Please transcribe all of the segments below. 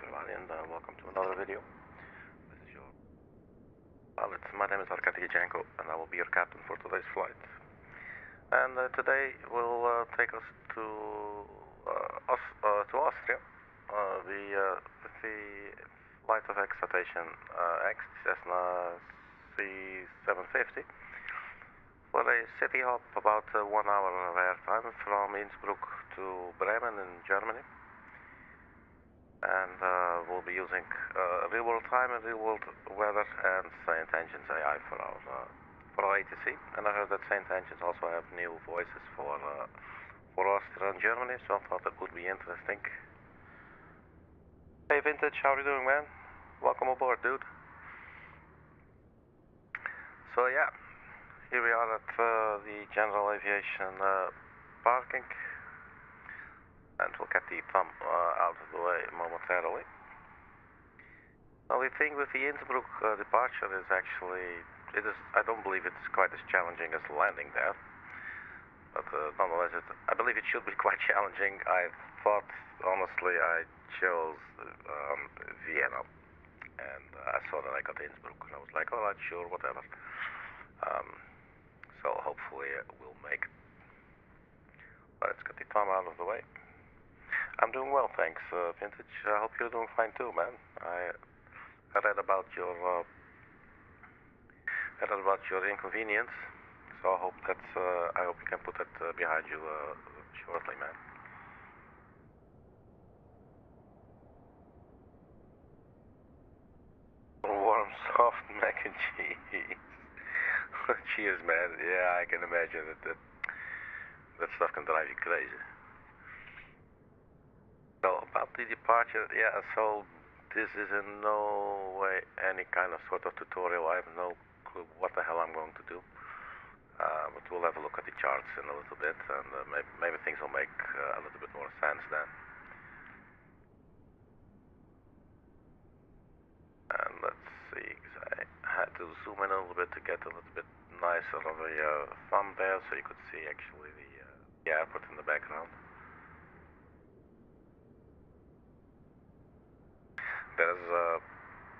everybody, and welcome to another video. This is your... my name is Arkady Gidzenko, and I will be your captain for today's flight. And today will take us to Austria, with the flight of Citation X Cessna C750 for a city hop, about 1 hour of airtime from Innsbruck to Bremen in Germany. And we'll be using real-world time and real-world weather and St. Engines AI for our ATC. And I heard that St. Engines also have new voices for Austria and Germany, so I thought that would be interesting. Hey Vintage, how are you doing, man? Welcome aboard, dude. So yeah, here we are at the General Aviation parking. And we'll get the thumb out of the way momentarily. Now the thing with the Innsbruck departure is actually, I don't believe it's quite as challenging as landing there. But nonetheless, I believe it should be quite challenging. I thought, honestly, I chose Vienna. And I saw that I got Innsbruck, and I was like, alright, sure, whatever. So hopefully we'll make it. Let's get the thumb out of the way. I'm doing well, thanks, Vintage. I hope you're doing fine too, man. I read about your inconvenience, so I hope you can put that behind you shortly, man. Warm, soft mac and cheese. Cheers, man. Yeah, I can imagine that stuff can drive you crazy. So about the departure, yeah, so this is in no way any kind of sort of tutorial. I have no clue what the hell I'm going to do. But we'll have a look at the charts in a little bit, and maybe things will make a little bit more sense then. And let's see, because I had to zoom in a little bit to get a little bit nicer of a thumb there, so you could see actually the airport in the background. There's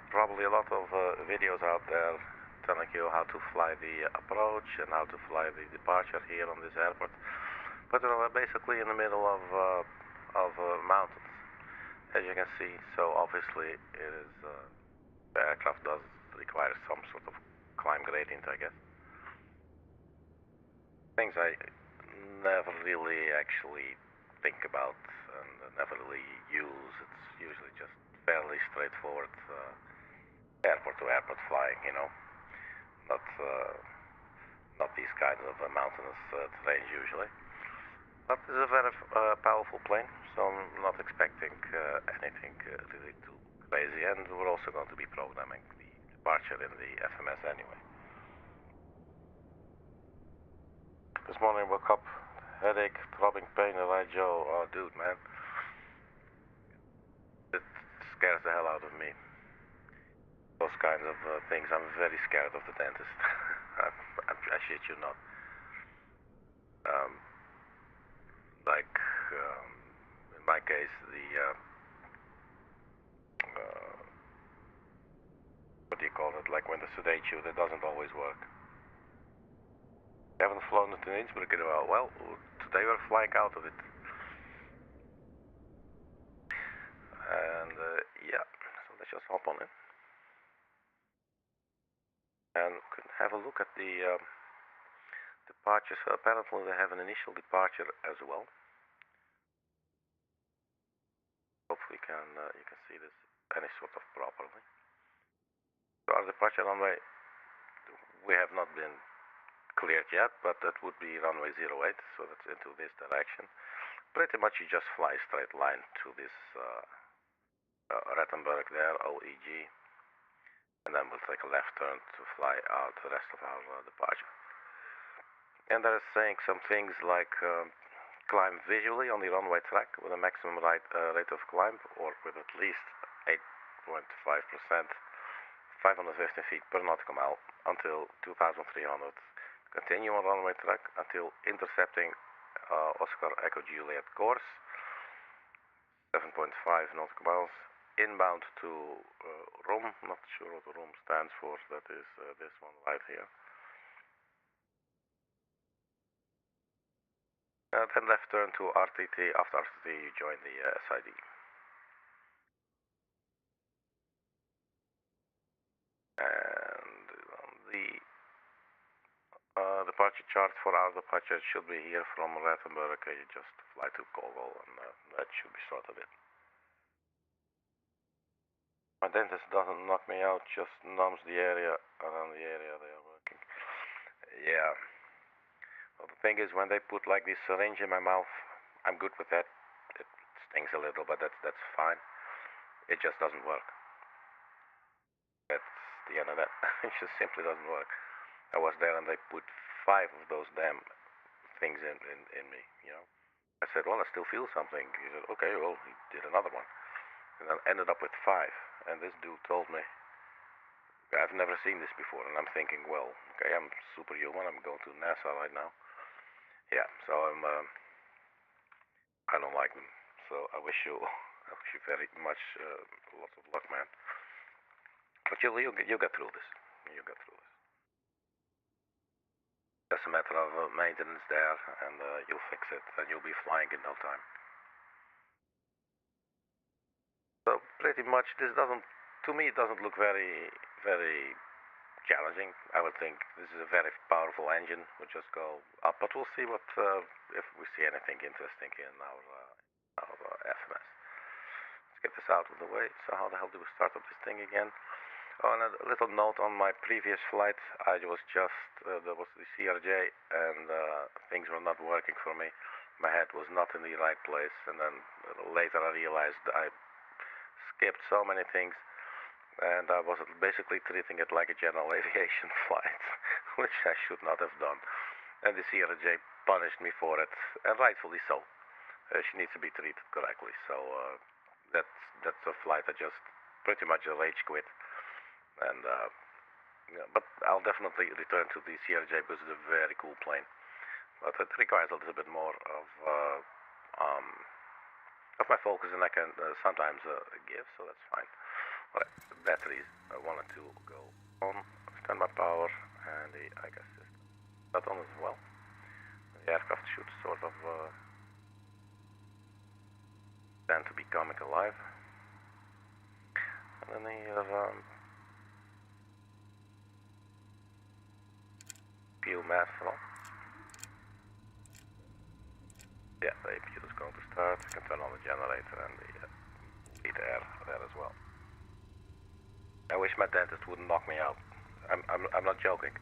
probably a lot of videos out there telling you how to fly the approach and how to fly the departure here on this airport. But we're basically in the middle of mountains, as you can see. So obviously it is the aircraft does require some sort of climb gradient, I guess. Things I never really actually think about and never really use. It's usually just fairly straightforward airport-to-airport flying, you know, not these kinds of mountainous terrains usually. But it's a very powerful plane, so I'm not expecting anything really too crazy, and we're also going to be programming the departure in the FMS anyway. This morning I woke up, headache, throbbing pain, and right, Joe, oh dude, man. It scares the hell out of me. Those kinds of things. I'm very scared of the dentist. I shit you not. In my case, what do you call it? Like when they sedate you, that doesn't always work. I haven't flown it in Innsbruck in a while. Well, today we're flying out of it. And yeah, so let's just hop on it. And we can have a look at the departure. So apparently they have an initial departure as well. Hopefully you can see this any sort of properly. So our departure runway, we have not been cleared yet, but that would be runway 08, so that's into this direction. Pretty much you just fly a straight line to this Rettenberg there, OEG, and then we'll take a left turn to fly out the rest of our departure. And they're saying some things like climb visually on the runway track with a maximum rate of climb, or with at least 8.5%, 550 feet per nautical mile until 2,300. Continue on runway track until intercepting Oscar Echo Juliet course, 7.5 nautical miles, inbound to room, not sure what the room stands for, that is this one right here. Then left turn to RTT, after RTT you join the SID. And the departure chart for our departure should be here from Rathenberg. You just fly to KOGOL and that should be sort of it. My dentist doesn't knock me out, just numbs the area around the area they are working. Yeah. Well, the thing is, when they put like this syringe in my mouth, I'm good with that. It stings a little, but that's fine. It just doesn't work. That's the end of that. It just simply doesn't work. I was there and they put 5 of those damn things in me, you know. I said, well, I still feel something. He said, okay, well, he did another one. And then ended up with 5. And this dude told me, I've never seen this before. And I'm thinking, well, okay, I'm superhuman. I'm going to NASA right now. Yeah, so I don't like them. So I wish you very much lots of luck, man. But you'll get through this. You'll get through this. Just a matter of maintenance there, and you'll fix it, and you'll be flying in no time. So pretty much, this doesn't, to me, it doesn't look very, very challenging. I would think this is a very powerful engine. We'll just go up, but we'll see what if we see anything interesting in our FMS. Let's get this out of the way. So how the hell do we start up this thing again? Oh, and a little note on my previous flight. I was just there was the CRJ, and things were not working for me. My head was not in the right place, and then later I realized I skipped so many things, and I was basically treating it like a general aviation flight, which I should not have done. And the CRJ punished me for it, and rightfully so. She needs to be treated correctly. So that's a flight I just pretty much rage quit. And yeah, but I'll definitely return to the CRJ because it's a very cool plane. But it requires a little bit more of my focus, and I can sometimes give, so that's fine. Alright, batteries. I wanted to go on, standby power, and the IGAS system. That on as well. The aircraft should sort of tend to be coming alive. And then here, fuel mask and all. Yeah, the APU is going to start. I can turn on the generator and the heat air there as well. I wish my dentist wouldn't knock me out. I'm not joking.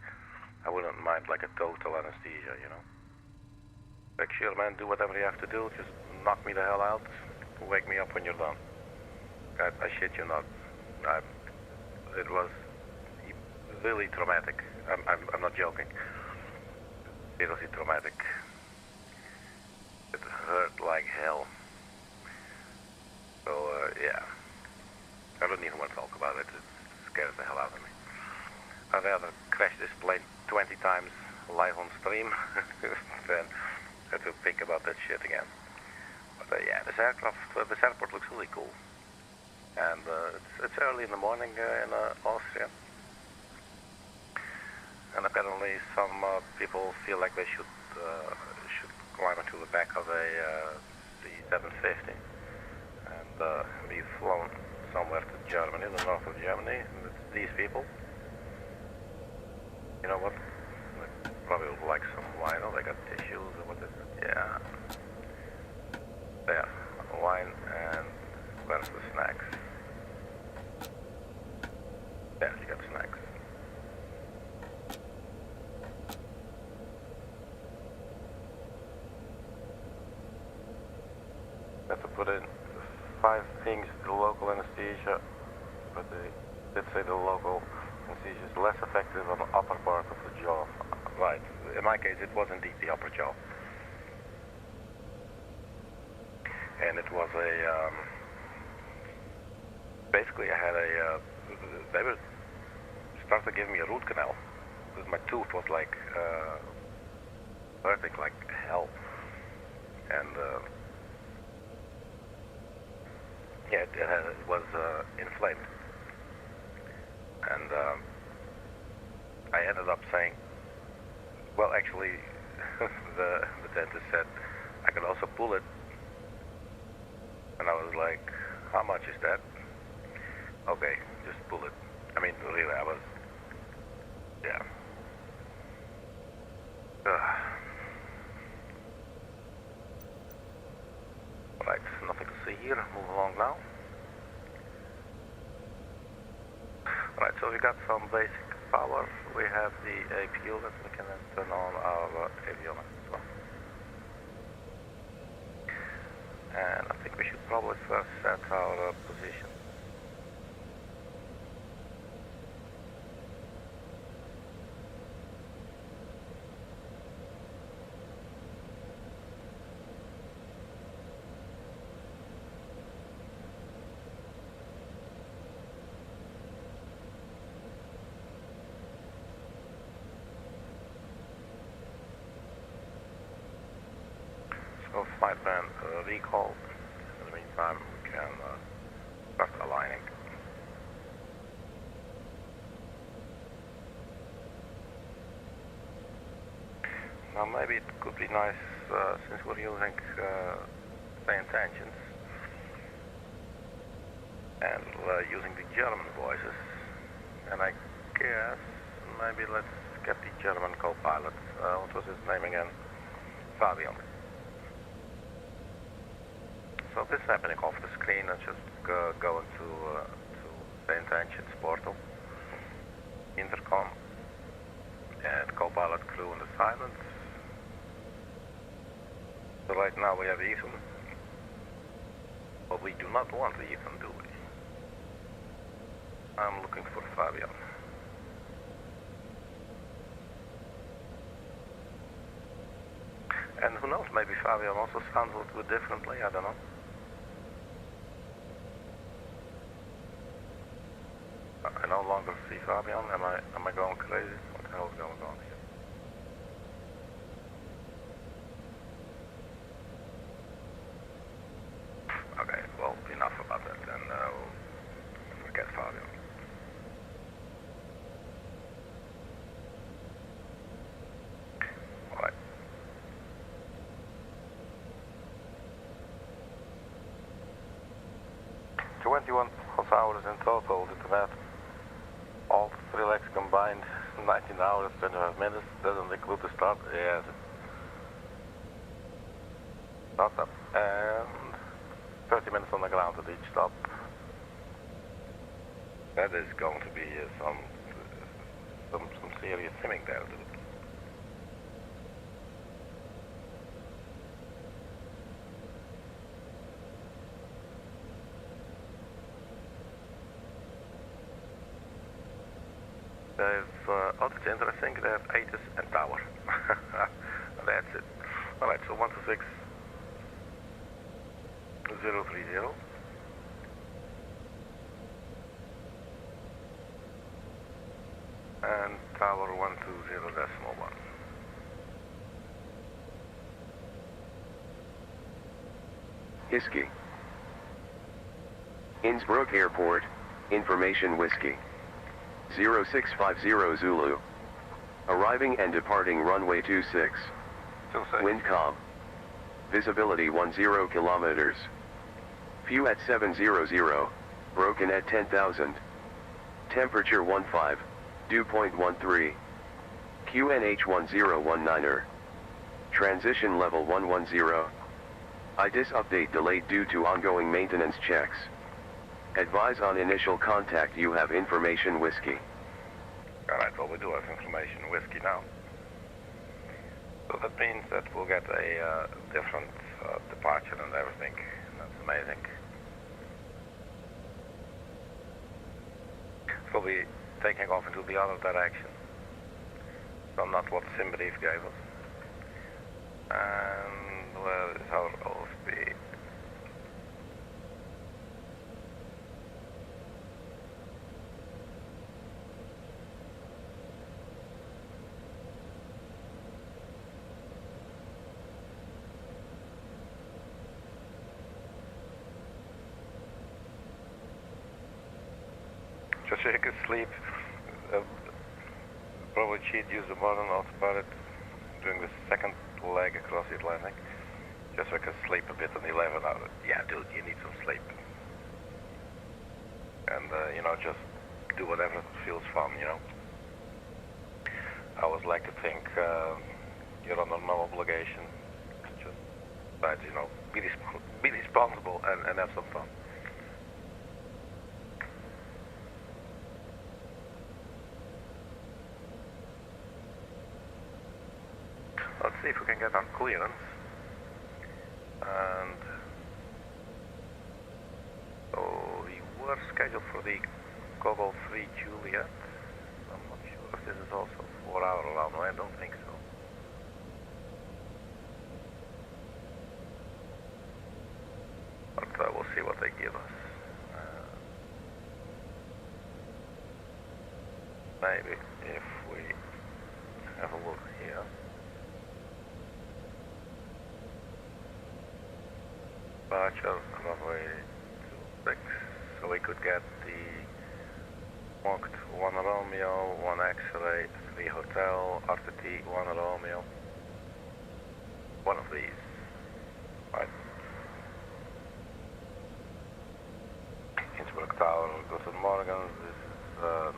I wouldn't mind like a total anesthesia, you know. Like, sure, man, do whatever you have to do. Just knock me the hell out. Wake me up when you're done. I shit you not. It was really traumatic. I'm not joking. Seriously traumatic. It hurt like hell. So yeah, I don't even want to talk about it. It scares the hell out of me. I'd rather crash this plane 20 times live on stream than to think about that shit again. But yeah, this airport looks really cool. And it's early in the morning in Austria. And apparently some people feel like they should climb into the back of a C-750 and be flown somewhere to Germany, the north of Germany. And it's these people. You know what? They probably would like some wine. Oh, they got tissues or what is it? Yeah. There, wine, and where's the snacks? There, you got snacks. Have to put in 5 things to the local anesthesia, but they did say the local anesthesia is less effective on the upper part of the jaw. Right, in my case it was indeed the upper jaw. And it was a, basically I had a, they were started giving me a root canal, because my tooth was like, hurting like hell. And, yeah, it was inflamed. And I ended up saying, well, actually, the dentist said I could also pull it. And I was like, how much is that? Okay, just pull it. I mean, really, I was, yeah. Right, nothing to see here. Move along now. Right, so we got some basic power. We have the APU that we can then turn on our avionics as well. And I think we should probably first set our position. So flight plan recall. In the meantime, we can start aligning. Now maybe it could be nice, since we're using same tensions and using the German voices, and I guess maybe let's get the German co-pilot. What was his name again? Fabian. So this is happening off the screen. Let's just go into the intentions portal, intercom, and co-pilot crew in the silence. So right now we have Ethan, but we do not want Ethan, do we? I'm looking for Fabian. And who knows, maybe Fabian also sounds a little bit differently, I don't know. I no longer see Fabian. Am I going crazy? What the hell is going on here? Okay, well, enough about that, then we'll forget Fabian. Alright. 21 hours in total, did the math. All 3 legs combined, 19 hours, 25 minutes, doesn't include the start, yes. Start up, and 30 minutes on the ground at each stop. That is going to be some serious simming there, dude. Oh, that's interesting. They have ATIS and tower. That's it. Alright, so 126.030. And tower 120.1. Whiskey. Innsbruck Airport, information whiskey. 0650 Zulu. Arriving and departing runway 26. Wind calm. Visibility 10 kilometers. View at 700. Broken at 10,000. Temperature 15. Dew point 13. QNH 1019er. Transition level 110. IDIS update delayed due to ongoing maintenance checks. Advise on initial contact. You have information whiskey. Alright, well, we do have information whiskey now. So that means that we'll get a different departure and everything. That's amazing. So we'll be taking off into the other direction. So not what SimBrief gave us. And where is our OSP? so you could sleep. Probably cheat, use the modern autopilot during the second leg across the Atlantic. Just so I could sleep a bit on the 11 hours. Yeah, dude, you need some sleep. And, you know, just do whatever feels fun, you know. I always like to think you're under no obligation. Just, but, you know, be responsible and have some fun. Let's see if we can get our clearance. And so we were scheduled for the KOGOL 3 Juliet. I'm not sure if this is also 4-hour runway. I don't think so. But we'll see what they give us. Maybe if we have a look here. Departure runway 26, so we could get the marked 1 Romeo, 1 X-ray, 3 Hotel, RTT 1 Romeo. One of these, right? Innsbruck Tower, Guten Morgen. This is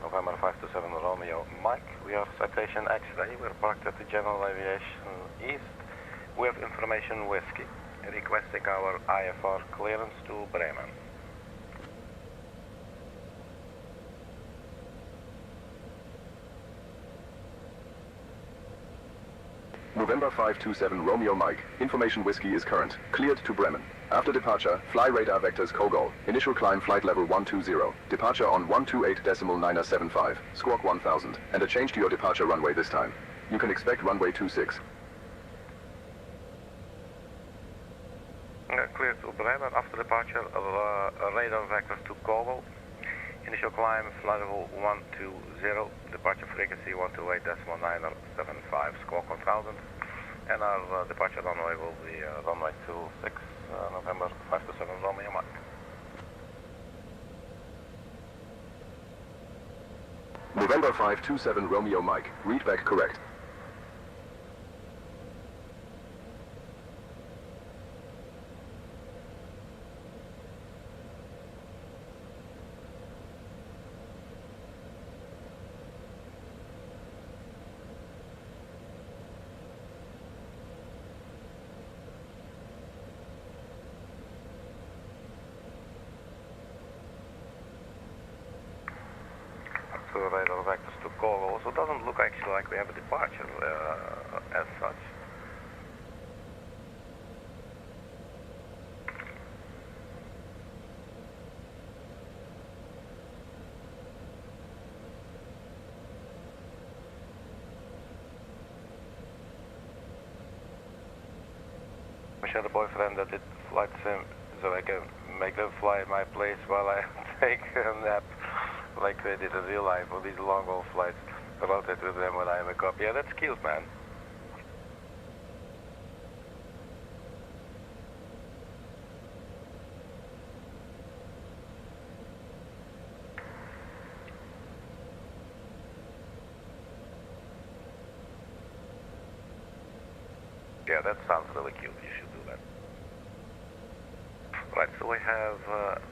November 527 Romeo. Mike, we are Citation X-ray. We're parked at the General Aviation East. We have information whiskey, requesting our IFR clearance to Bremen. November 527 Romeo Mike. Information whiskey is current. Cleared to Bremen. After departure, fly radar vectors KOGOL. Initial climb flight level 120. Departure on 128.975. Squawk 1000. And a change to your departure runway this time. You can expect runway 26. Clear to Bremen. After departure, radar vectors to KOGOL. Initial climb, flight level 120. Departure frequency 128.975. Squawk 1000. And our departure runway will be runway 26, November 527 Romeo Mike. November 527 Romeo Mike. Read back correct. Radar vectors to KOGOL, so it doesn't look actually like we have a departure as such. I had a boyfriend that did flight sim, so I can make them fly in my place while I take a nap. Like they did in real life on these long haul flights. I rotate with them when I wake up. Yeah, that's cute, man. Yeah, that sounds really cute. You should do that. Right, so we have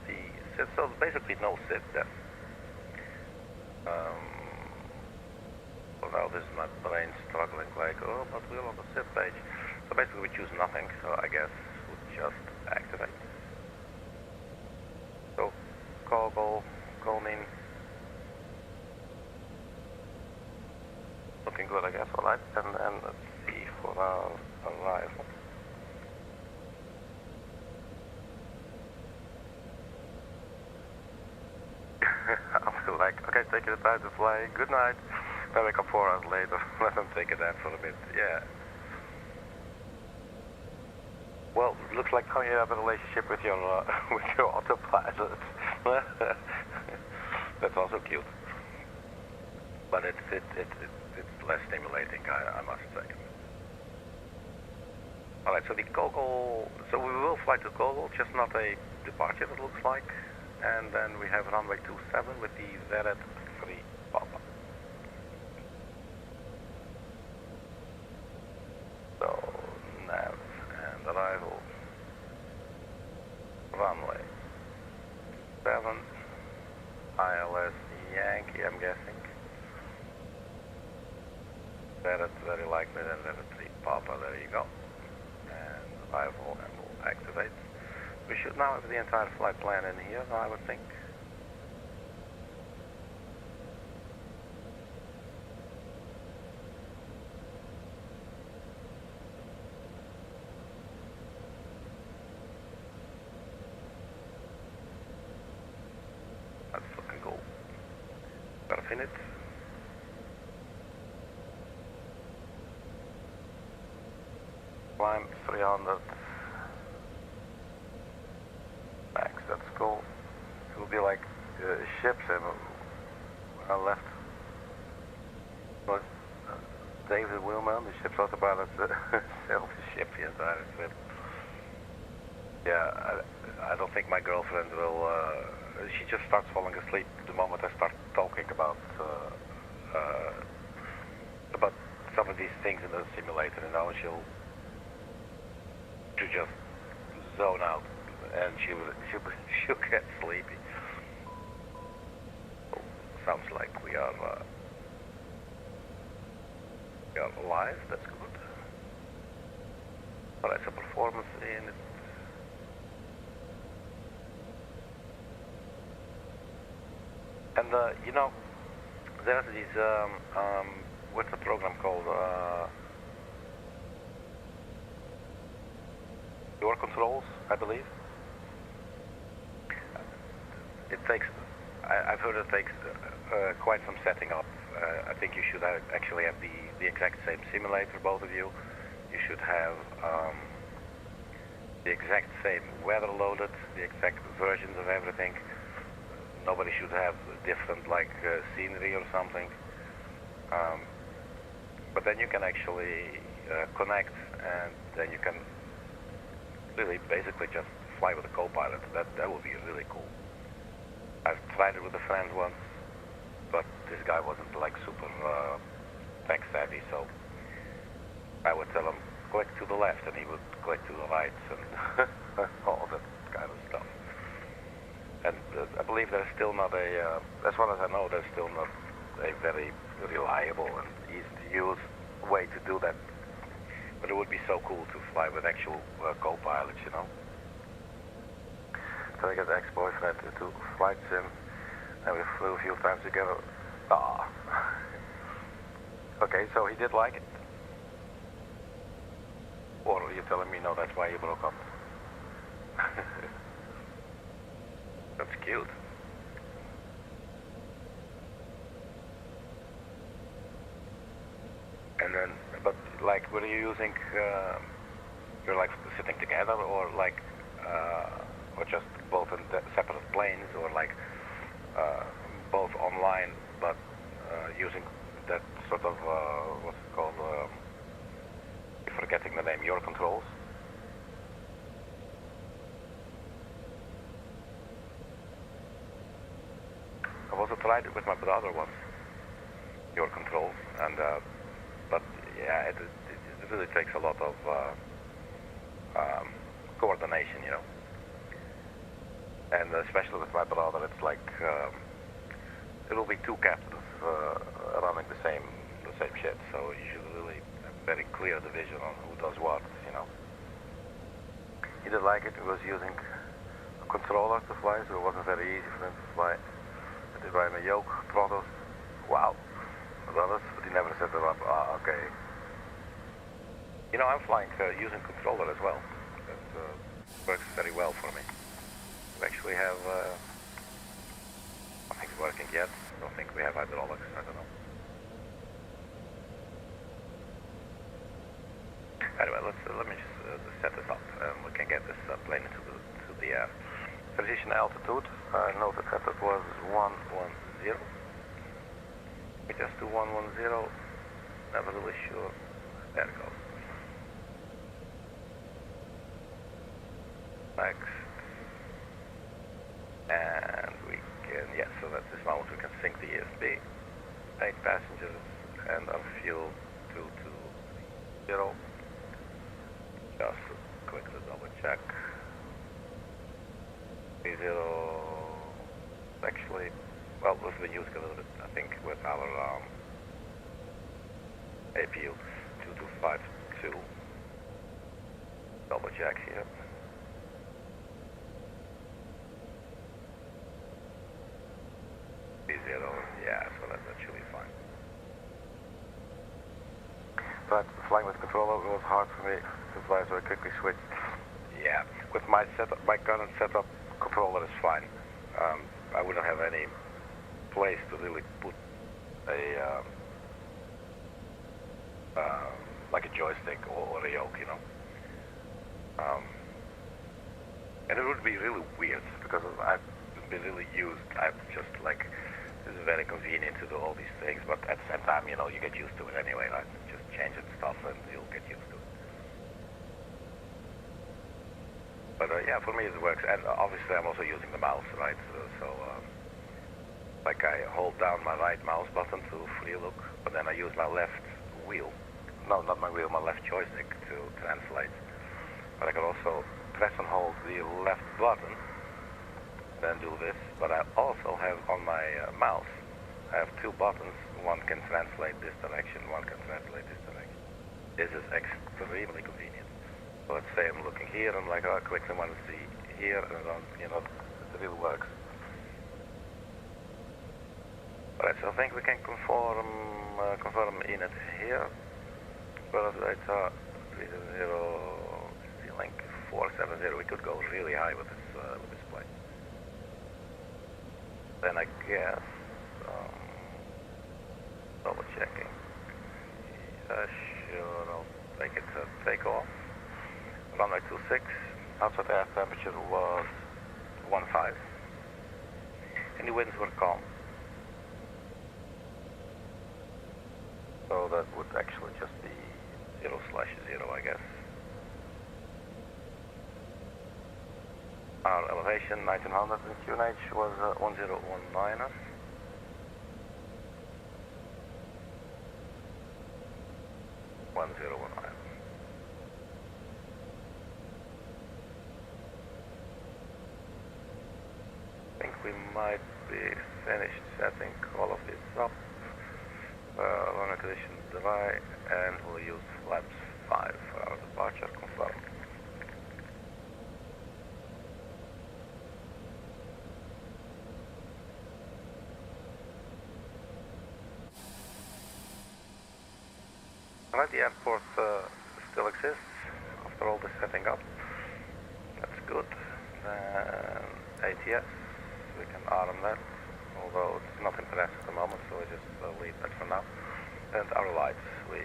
the sit. So basically no sit then. Well, now this is my brain struggling like, oh, but we're on the sit page. So basically we choose nothing, so I guess we'll just activate. So, KOGOL, Konin. Looking good, I guess, alright. And let's see for our arrival. I'll feel like, okay, take your time to fly. Good night. I wake up 4 hours later. Let them take a nap for a bit. Yeah. Well, it looks like how you have a relationship with your autopilot. That's also cute. But it's less stimulating, I must say. All right, so the KOGOL. So we will fly to KOGOL, just not a departure. It looks like. and then we have runway 27 with the Vered 3 Papa. So, nav and arrival, runway 7, ILS Yankee, I'm guessing. Vered very likely, then Vered 3 Papa, there you go. And arrival, and we'll activate. We should now have the entire flight plan in here, I would think. That's looking cool. Got a minute. Climb 300. Max, that's cool. It will be like ships and when I left. Was David Wilman, the ship's autopilot, sailed the ship the entire trip. Yeah, I don't think my girlfriend will. She just starts falling asleep the moment I start talking about some of these things in the simulator. You know, she'll just zone out, and she'll get sleepy. Oh, sounds like we are live. That's good. Alright, so performance in it. And you know, there's these what's the program called? Door controls, I believe. It takes. I've heard it takes quite some setting up. I think you should actually have the exact same simulator, both of you. You should have the exact same weather loaded, the exact versions of everything. Nobody should have different scenery or something. But then you can actually connect, and then you can really basically just fly with a co-pilot. That would be really cool. I've tried it with a friend once, but this guy wasn't super tech savvy, so I would tell him click to the left and he would click to the right and all that kind of stuff. And I believe there's still not as far as I know, there's still not a very reliable and easy to use way to do that. But it would be so cool to fly with actual co-pilots, you know. So I got the ex-boyfriend to do flight sim, and we flew a few times together. Ah. Okay, so he did like it. Or are you telling me no, that's why you broke up? That's cute. And then, but were you using, you're sitting together, or or just both in separate planes, or both online, but using that sort of, what's it called, I'm forgetting the name, your controls? I've also tried it with my brother once, your controls, and but yeah, it really takes a lot of coordination, you know. And especially with my brother, it's it'll be two captains running the same shit, so you should really have very clear division on who does what, you know. He did like it. He was using a controller to fly, so it wasn't very easy for him to fly. I did ride a yoke throttles. Wow. Brothers, but he never set it up. Ah, okay. You know, I'm flying using controller as well. That works very well for me. We actually have nothing's working yet. I don't think we have hydraulics. I don't know. Anyway, let me just set this up, and we can get this plane into the air. Transition altitude. I noted that it was 110. We just do 110. Never really sure. There it goes. Next. And we can, yeah, so at this moment we can sync the ESP, 8 passengers, and our fuel 220. Just quickly double check. 30, actually, well, we've been using a little bit, I think, with our APU 2252. Double check here. Yeah, so that's actually fine. But flying with controller was hard for me, so I very quickly switched. Yeah, with my setup, my current setup, controller is fine. I wouldn't have any place to really put a like a joystick or a yoke, you know. And it would be really weird because I've been really used. I've just like. It's very convenient to do all these things, but at the same time, you know, you get used to it anyway, right? Just change it stuff and you'll get used to it. But yeah, for me it works, and obviously I'm also using the mouse, right? So like I hold down my right mouse button to free look, but then I use my left wheel, no, not my wheel, my left joystick to translate. But I can also press and hold the left button, then do this, but I also have on my mouse, I have 2 buttons. One can translate this direction, one can translate this direction. This is extremely convenient. So let's say I'm looking here, I'm like, oh, I quickly want to see here, and then, you know, it really works. Alright, so I think we can confirm ELNAT here. Well, data 30, link 470. We could go really high with this plane. Then I guess, double checking. Sure, I'll take it to take off. Runway 26, outside air temperature was 15. And the winds were calm. So that would actually just be 0/0, I guess. Our elevation, 1900 in QNH, was 1019. I think we might be finished setting all of this up. Runway condition dry, and we'll use flaps 5 for our departure. Confirmed. Alright, the airport still exists after all this setting up. That's good. Then ATS, we can arm that, although it's not in press at the moment, so we just leave that for now. And our lights, we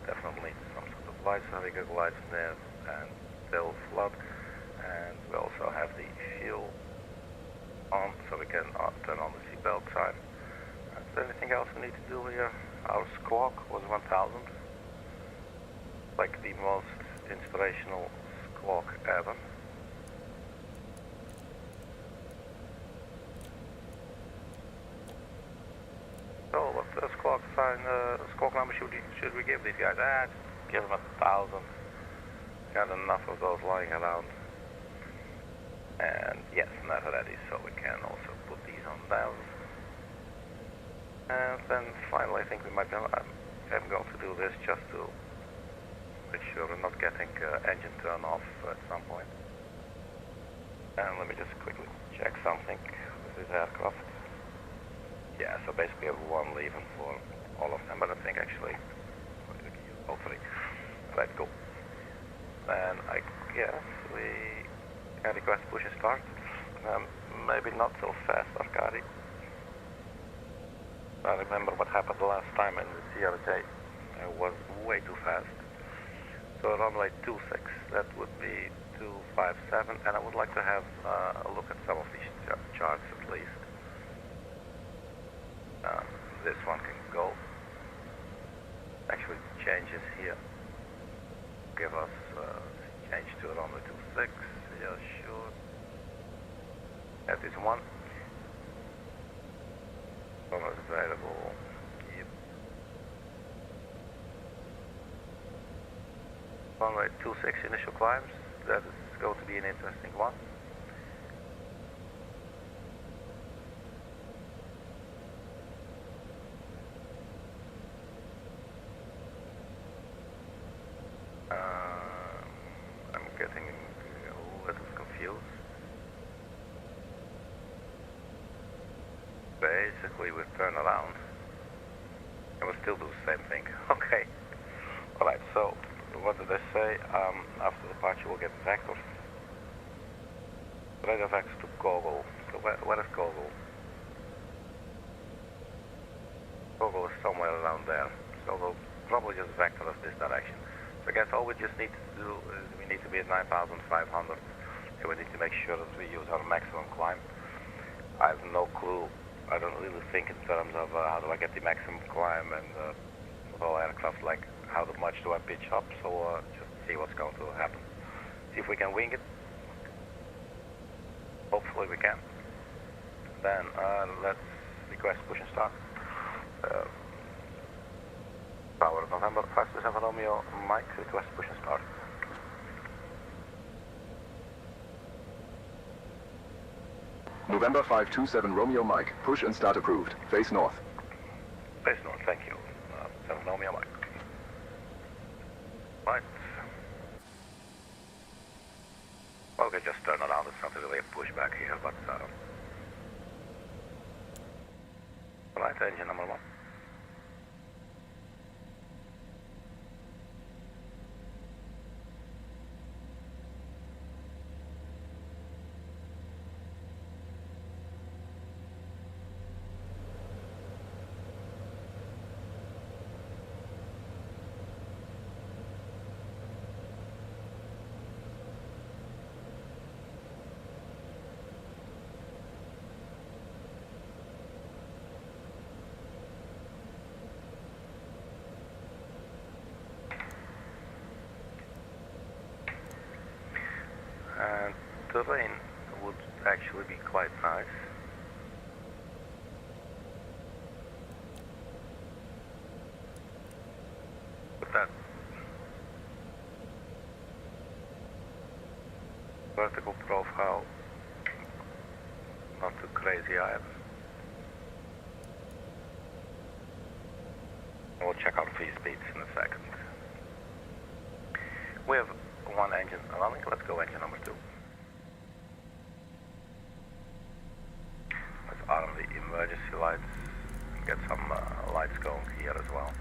definitely need some sort of lights, navigator lights there, and tail flood. And we also have the fuel on, so we can turn on the seatbelt sign. Is there anything else we need to do here? Our squawk was 1000. Like the most inspirational squawk ever. So what squawk sign, squawk number should we give these guys? Just give them 1000. Got enough of those lying around. And yes, never ready, so we can also put these on down. And then finally, I think we might be, I'm going to do this just to make sure we're not getting engine turn off at some point. And let me just quickly check something with this aircraft. Yeah, so basically I have one leaving for all of them, but I think actually all 3. Right, go. And I guess we can request push and start. Maybe not so fast, Arkady. I remember what happened the last time in the CRJ. I was way too fast. So runway 26, that would be 257, and I would like to have a look at some of these charts at least. This one can go. Actually changes here. Give us change to runway 26, yeah, sure. That is one. One is available. Yep. Runway 26 initial climbs. That is going to be an interesting one. I'm getting a little confused. Basically, we turn around and we'll still do the same thing. Okay. Alright, so what did they say? After departure, we'll get vectors. Radar vectors to KOGOL. So where is KOGOL? KOGOL is somewhere around there. So we'll probably just vector us this direction. So I guess all we just need to do is we need to be at 9,500 and we need to make sure that we use our maximum climb. I have no clue. I don't really think in terms of how do I get the maximum climb and with all aircraft, like how much do I pitch up, so just see what's going to happen. See if we can wing it. Hopefully we can. Then let's request push and start. Tower November 527 Romeo, Mike, request push and start. November 527 Romeo Mike, push and start approved. Face north. Face north, thank you. 7 Romeo Mike. Right. Okay, just turn around. It's not really a pushback here, but right, engine number 1. And terrain would actually be quite nice. With that vertical profile, not too crazy either. We'll check out free speeds in a second. We have one engine running. Let's go engine number 2. Let's arm the emergency lights and get some lights going here as well.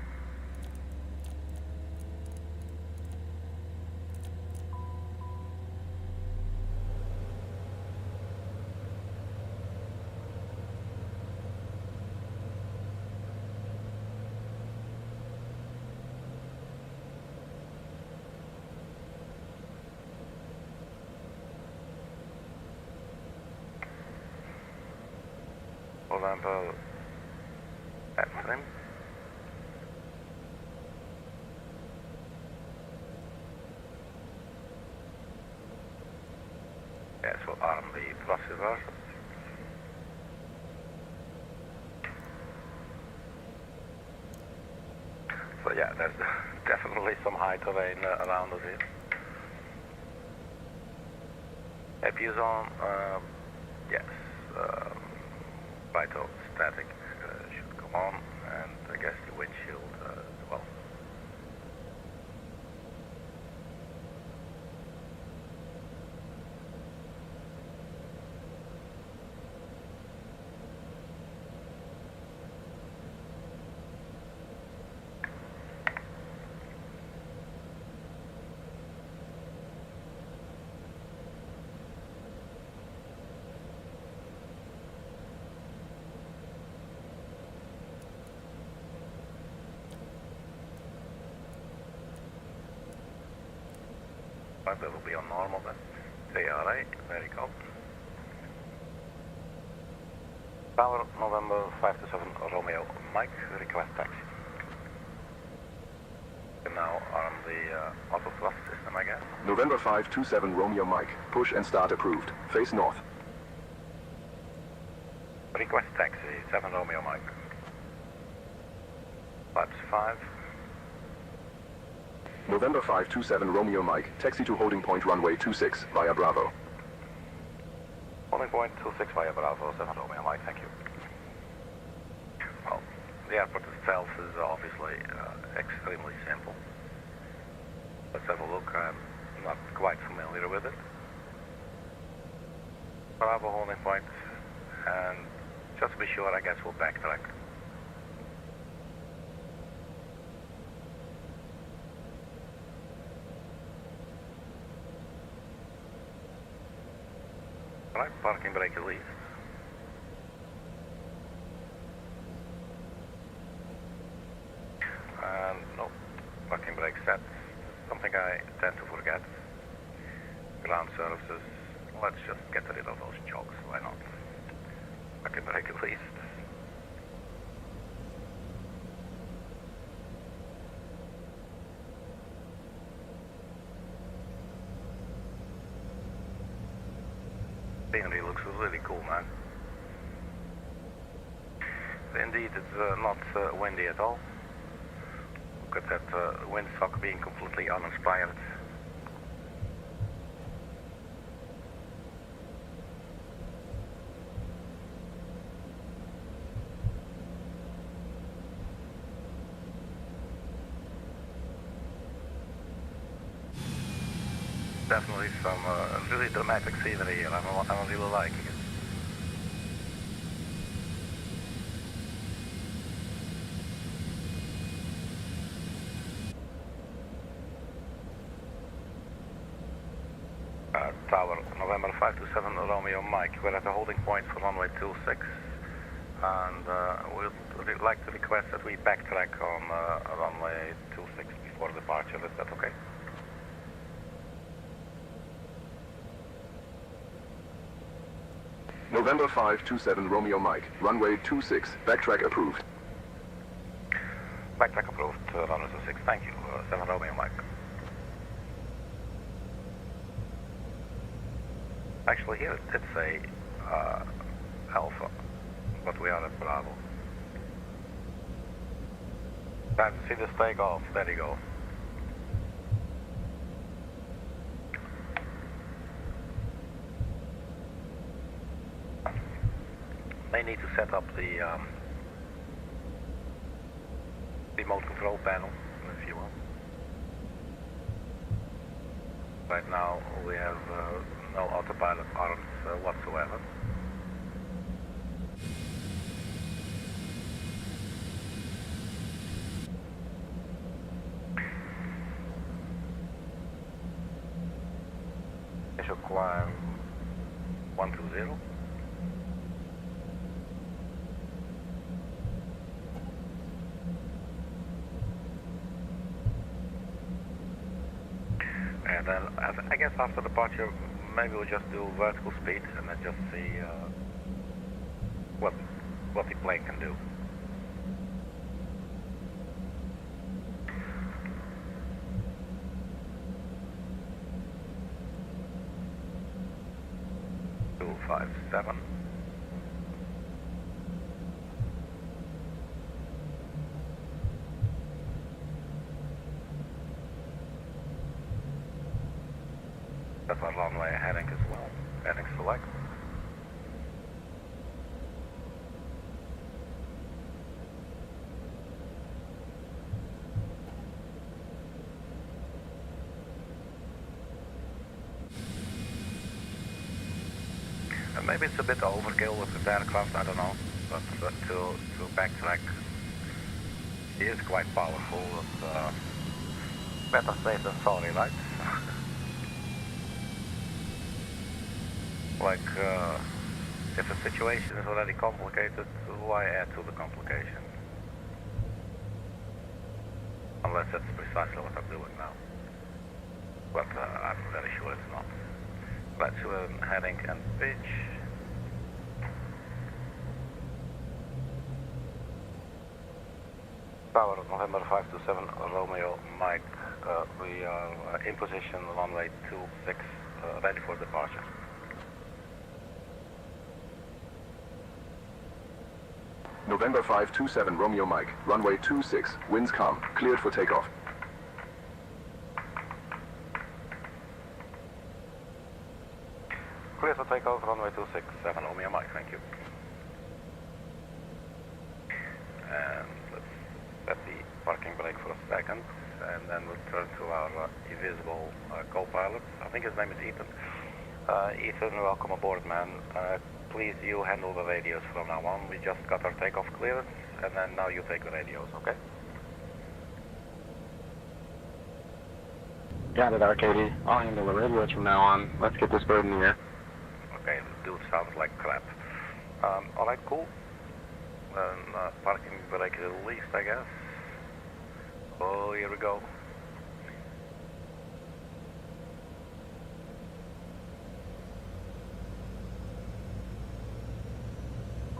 November F-trim. Yes, we'll arm the thrust reversers. So yeah, there's definitely some high terrain around us here. APU zone, yes. Vital static should come on, and I guess the windshield as well. That will be on normal then. ARA, there you go. Tower November 527 Romeo Mike, request taxi. And now arm the auto thrust system, I guess. November 527 Romeo Mike, push and start approved. Face north. Request taxi, 7 Romeo Mike. Flaps 5. November 527 Romeo Mike, taxi to holding point runway 26 via Bravo. Holding point 26 via Bravo, 7 Romeo Mike, thank you. Well, the airport itself is obviously extremely simple. Let's have a look, I'm not quite familiar with it. Bravo holding point, and just to be sure, I guess we'll backtrack. Right, parking brake released. And no, parking brake set. Something I tend to forget. Ground services. Let's just get rid of those chokes, why not? Parking brake released. Scenery looks really cool, man. Indeed, it's not windy at all. Look at that windsock being completely uninspired. Definitely some really dramatic scenery here. I'm really liking it. Tower, November 527 Romeo Mike. We're at the holding point for runway 26, and we'd like to request that we backtrack on runway 26 before departure. Is that okay? November 527 Romeo Mike, runway 26, backtrack approved. Backtrack approved, runway 26, thank you, 7 Romeo Mike. Actually here it did say Alpha, but we are at Bravo. Time to see this take off, there you go. May need to set up the remote control panel, if you will. Right now we have no autopilot arms whatsoever. Initial climb 120. And then, I guess after departure, maybe we'll just do vertical speed and then just see what the plane can do. Two, 5, 7. That's our runway heading as well. Heading select. And maybe it's a bit overkill with this aircraft, I don't know. But to backtrack, he is quite powerful. And, better safe than sorry, right? Like, if a situation is already complicated, why add to the complication? Unless that's precisely what I'm doing now. But I'm very sure it's not. Let's do a heading and pitch. Tower of November 527 Romeo Mike. We are in position runway 26, ready for departure. November 527 Romeo Mike, runway 26, winds calm, cleared for takeoff. Clear for takeoff, runway 267 Romeo Mike, thank you. And let's set the parking brake for a second, and then we'll turn to our invisible co-pilot. I think his name is Ethan. Ethan, welcome aboard, man. Please, you handle the radios from now on. We just got our takeoff clearance, and then now you take the radios, okay? Got it, Arkady. I'll handle the radios from now on. Let's get this bird in the air. Okay, the dude sounds like crap. Alright, cool. Then parking brake released, I guess. Oh, here we go.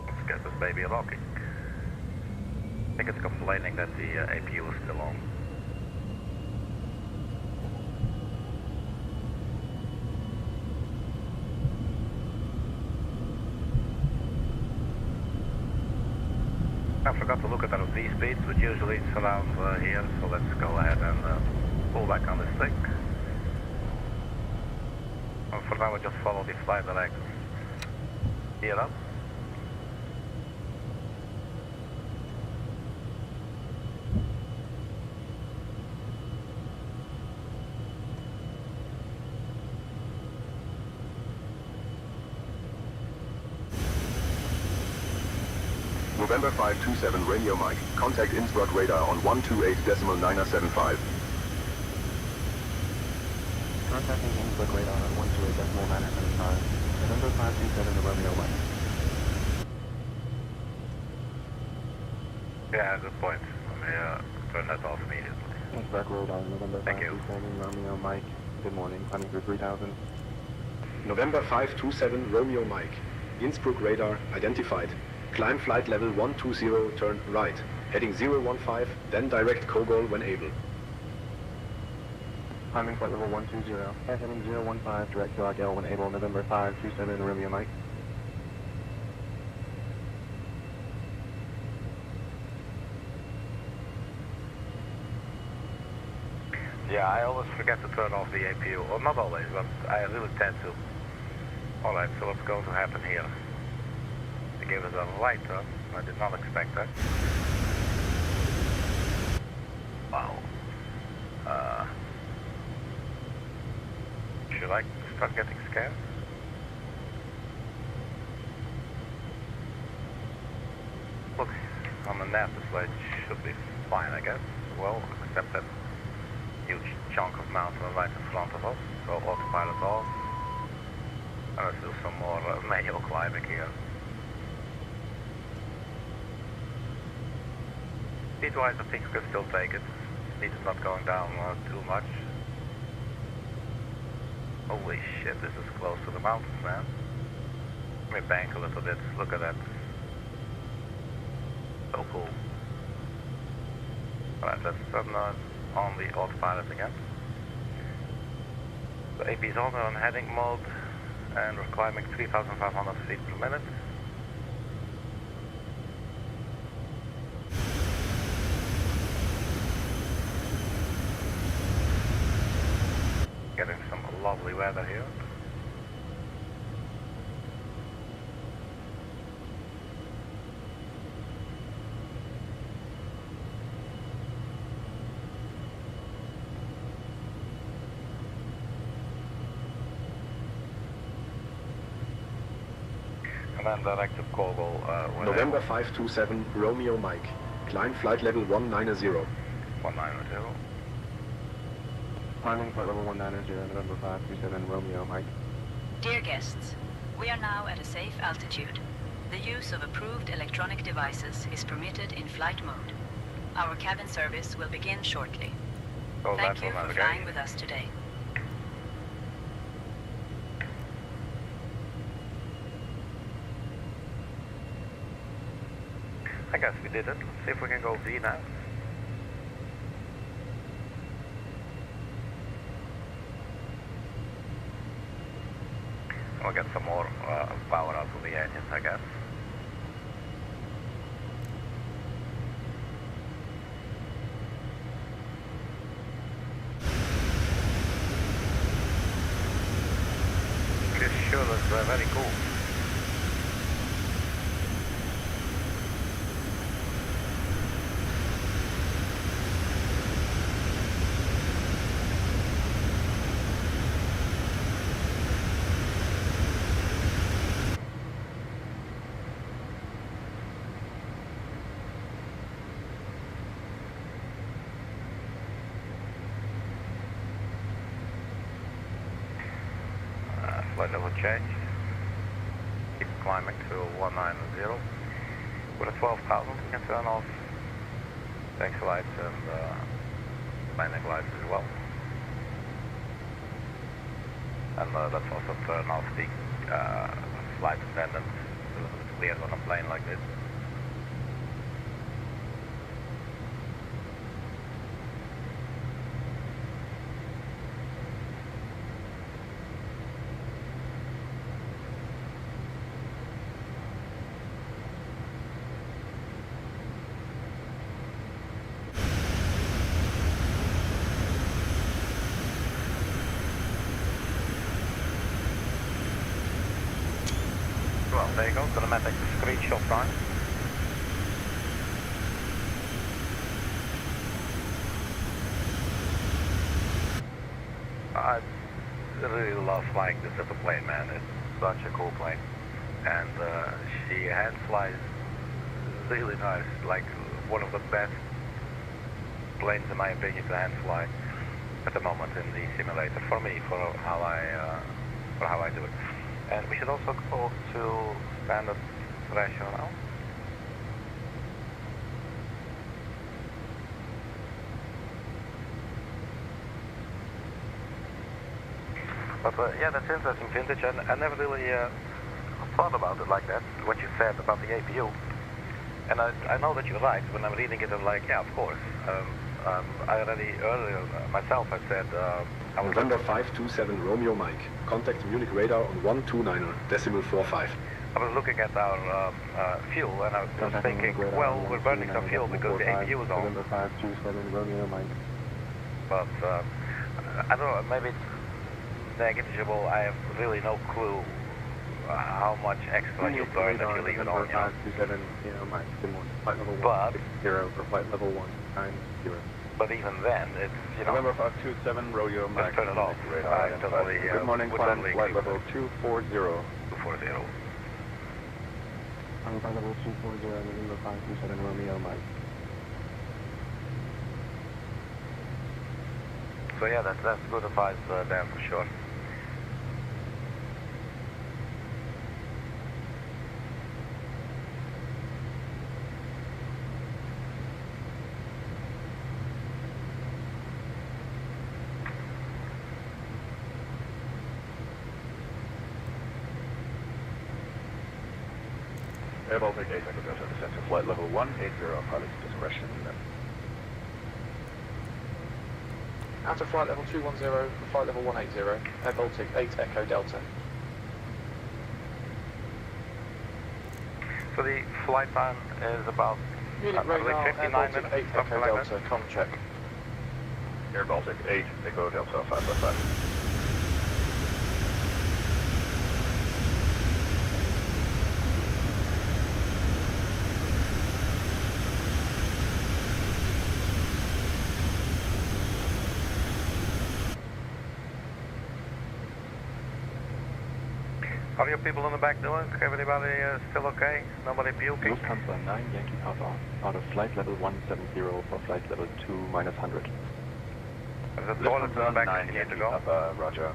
Let's get this baby rocking. I think it's complaining that the APU is still on. I forgot to look at our V-speeds, but usually it's around here, so let's go ahead and pull back on the stick. And for now, we just follow the flight directions. Gear up. November 527 Romeo Mike, contact Innsbruck radar on 128.975. Contacting Innsbruck radar on 128.975. November 527 Romeo Mike. Yeah, good point. Let me turn that off immediately. Innsbruck radar, November Thank you. 527 Romeo Mike. Good morning, climbing through 3000. November 527 Romeo Mike. Innsbruck radar identified. Climb flight level 120, turn right. Heading 015, then direct KOGOL when able. Climbing flight level 120. Heading 015, direct KOGOL when able. November 527 Romeo Mike. Yeah, I always forget to turn off the APU. Well, not always, but I really tend to. Alright, so what's going to happen here? They gave us a right turn. I did not expect that. Wow. Should I start getting scared? Look, on the nav display it should be fine, I guess. Well, except that huge chunk of mountain right in front of us. So autopilot off. And let's do some more manual climbing here. Speed-wise, I think we can still take it. Speed is not going down too much. Holy shit, this is close to the mountains, man. Let me bank a little bit. Look at that. So cool. Alright, let's turn on the autopilot again. The AP is on heading mode, and we're climbing 3,500 feet per minute. Getting some lovely weather here. And then direct to KOGOL. November 527 Romeo Mike. Climb flight level 190. 190. Climbing flight level 190, November 527 Romeo Mike. Dear guests, we are now at a safe altitude. The use of approved electronic devices is permitted in flight mode. Our cabin service will begin shortly. So Thank you for flying with us today. I guess we did it. Let's see if we can go V now. We'll get some more power out of the engines, I guess. sure that's very cool. Flight level changed. Keep climbing to 190. With a 12,000 we can turn off tank lights and landing lights as well. And let's also turn off the flight attendant. It's weird on a plane like this. Well, there you go, kinematic screenshot time. I really love flying this little plane, man. It's such a cool plane. And she hand flies really nice, like one of the best planes in my opinion to hand fly at the moment in the simulator for me, for how I do it. And we should also go to standard pressure now. But yeah, that's interesting, Vintage. I never really thought about it like that, what you said about the APU. And I know that you're right. When I'm reading it, I'm like, yeah, of course. I already earlier myself I said I was November 527 Romeo Mike. Contact Munich radar on 129.45. I was looking at our fuel and I was thinking, well, we're burning some fuel because the APU is on. November 527 Romeo Mike. But I don't know, maybe it's negligible. I have really no clue how much extra you burn if you leave it on. 527 Mike. Flight level 160 for flight level 190. But even then, it's, November 527 Romeo Mike. Just turn it off. Good morning, climb flight level 240. 240. Flight level 240, November 527 Romeo Mike. So yeah, that's good advice there for sure. Air Baltic 8 Echo Delta descent to flight level 180, pilot's discretion. Out of flight level 210 for flight level 180, Air Baltic 8 Echo Delta. So the flight time is about Munich radar, Air 59 Baltic minutes, 8 something Echo like Delta, com check. Air Baltic 8 Echo Delta 555. How are your people in the back doing? Everybody still okay? Nobody puking? Lufthansa 9 Yankee Papa, out of flight level 170 for flight level 2-100. There's a toilet in the back that you need to go. Papa, roger.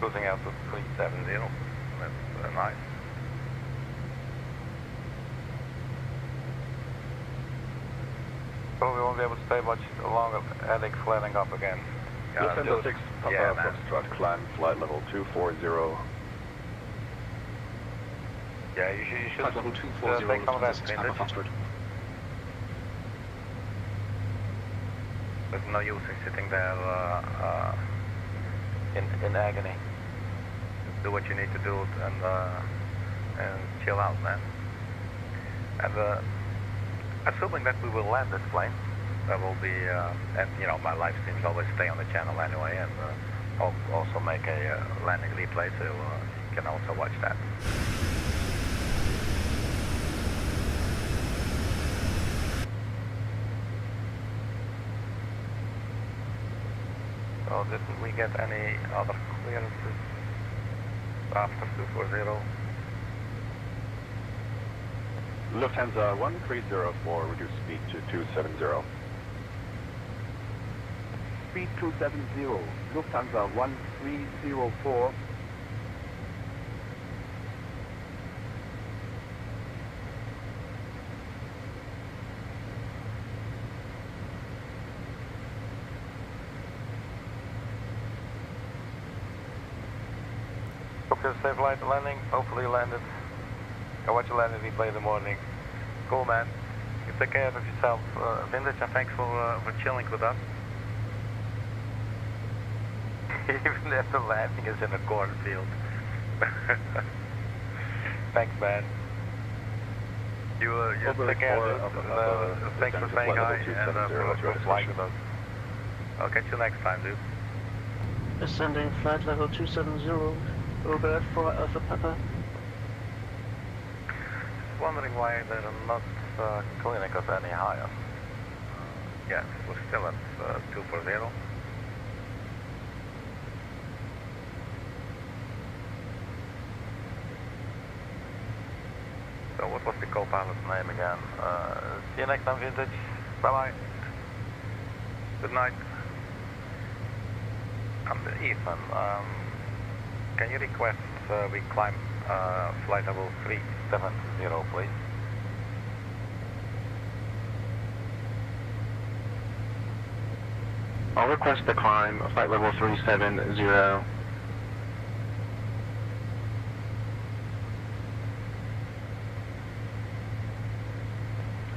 Cruising out to 370. That's nice. Probably won't be able to stay much longer. Headache flaring up again. Lufthansa 6 Papa, Foxtrot, climb flight level 240. Yeah, you should Flight level 240, take some of that, Lufthansa 6 Papa Vintage. Foxtrot. There's no use in sitting there in agony. Just do what you need to do and chill out, man. And assuming that we will land this plane, there will be, and you know, my live streams always stay on the channel anyway, and I'll also make a landing replay, so you can also watch that. So didn't we get any other clearances after 240? Lufthansa 1304, reduce speed to 270. Speed 270, Lufthansa 1304. Okay, safe flight landing, hopefully you landed. I'll watch you landing replay in the morning. Cool, man. You take care of yourself, Vintage, and thanks for chilling with us. Even if the landing is in a cornfield. Thanks, man. You take care, dude. Thanks for saying hi and for flying with us. I'll catch you next time, dude. Ascending flight level 270, over for Alpha Papa. Just wondering why they're not cleaning us any higher. Yes, we're still at 240. So what was the co-pilot's name again? See you next time, Vintage. Bye-bye. Good night. And Ethan, can you request we climb flight level 370, please? I'll request to climb flight level 370.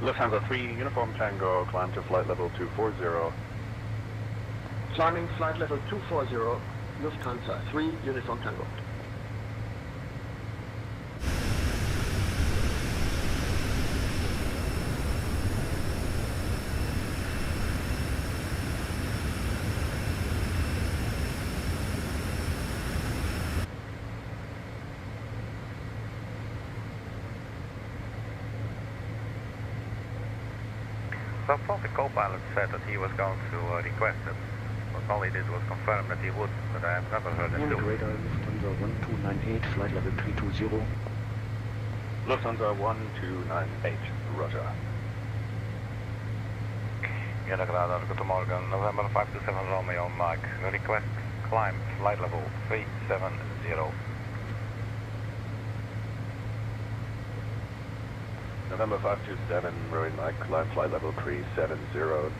Lufthansa 3, Uniform Tango, climb to flight level 240. Climbing flight level 240, Lufthansa 3, Uniform Tango. So I thought the co-pilot said that he was going to request it. But all he did was confirm that he would, but I have never heard him do it. Radar Lufthansa 1298, flight level 320. Lufthansa 1298, roger. Unit radar, guten Morgen, November 527 Romeo, Mike. Request climb flight level 370. November 527, Roy Mike, climb flight level 370.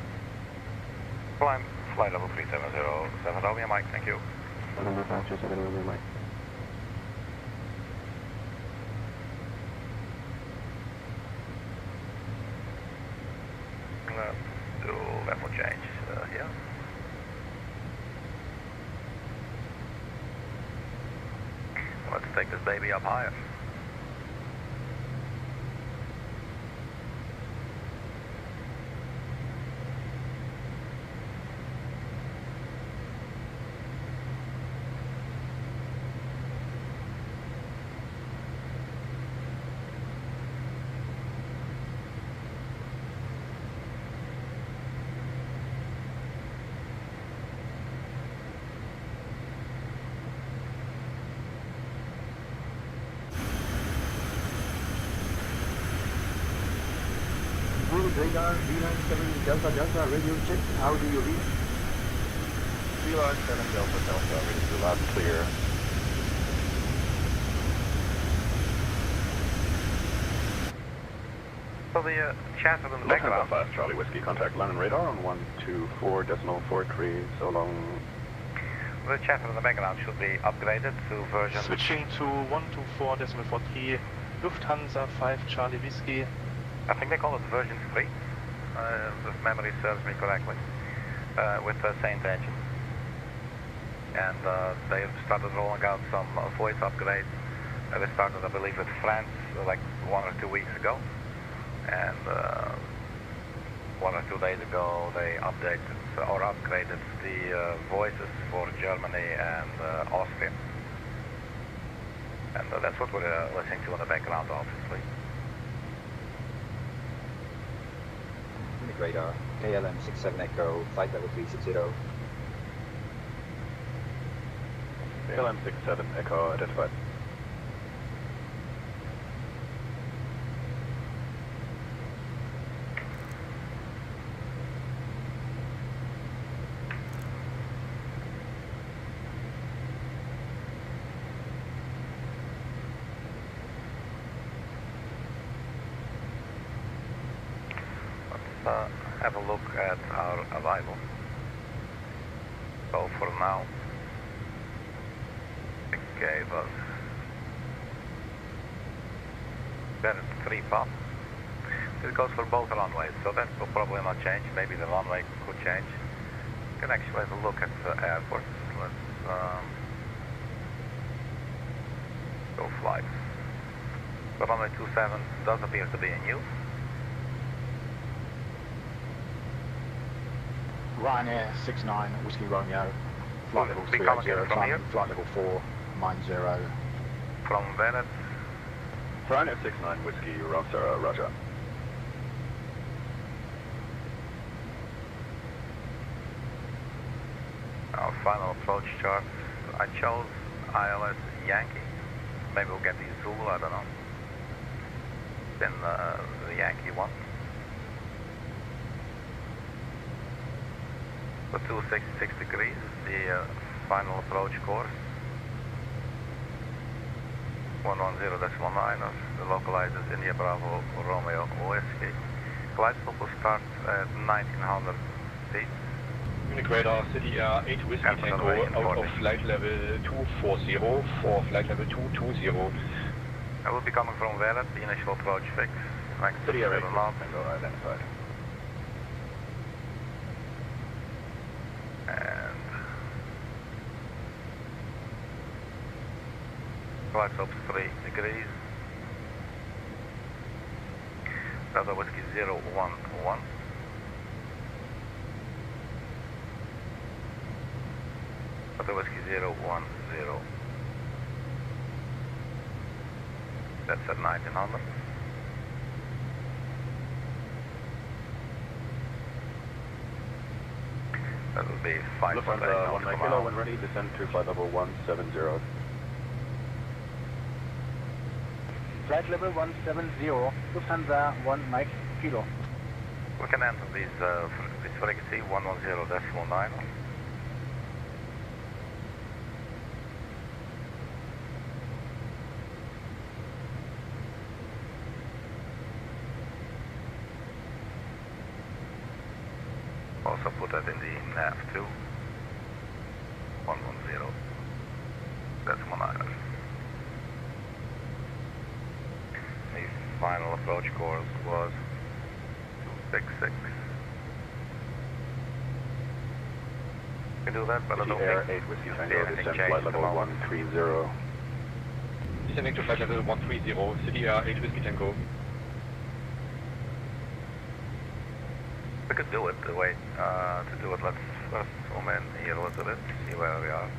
Climb flight level 370, 7 Romeo, Mike, thank you. November 527, Romeo Mike. Let's do level change here. Let's take this baby up higher. Radar V97 Delta Delta, radio check. How do you read? 3 large 7 Delta Delta, ready to loud and clear. So the chatter in the Lufthansa background. 5 Charlie Whiskey, contact London radar on 124.43, so long. The chatter in the background should be upgraded to version. Switching to 124.43, Lufthansa 5 Charlie Whiskey. I think they call it version 3, if memory serves me correctly. with the same engine. And they've started rolling out some voice upgrades. They started, I believe, with France like 1 or 2 weeks ago. And 1 or 2 days ago, they updated or upgraded the voices for Germany and Austria. And that's what we're listening to in the background, obviously. Unit radar, KLM 67 Echo, flight level 360. KLM 67 Echo identified. Have a look at our arrival. So for now, it gave us better 3 pop. This goes for both runways, so that will probably not change. Maybe the runway could change. You can actually have a look at the airports. Let's go flight. The runway 27 does appear to be in use. Ryanair 69 Whiskey Romeo, flight level 380, climbing flight level 490. From Venice. Ryanair 69 Whiskey Romeo, Roger. Our final approach chart. I chose ILS Yankee. Maybe we'll get the Zulu, I don't know. Then the Yankee one. For 266 degrees, the final approach course. 110.9, the localizes India Bravo Romeo Whiskey. Glide slope will start at 1900 feet. Munich radar, City Air 8 Whiskey Tango out of flight level 240 for flight level 220. I will be coming from Velet, the initial approach fix. City Air 8 Whiskey Tango identified. And glide slope 3 degrees. Delta Whiskey 011. Delta Whiskey 010. That's at 1900. That will be 5 Lufthansa 1 kilo when ready, descend to flight level 170. Flight level 170, Lufthansa 1 Mike Kilo. We can enter this frequency 110.9. Also put that in the nav 2. 110. That's 19. The final approach course was 266. You can do that, but I don't Air think 8 Whiskey Tango, descend flight level 130. Descending to flight level 130, City Air 8 Whiskey Tango. We could do it the way to do it. Let's first zoom in here a little bit, see where we are.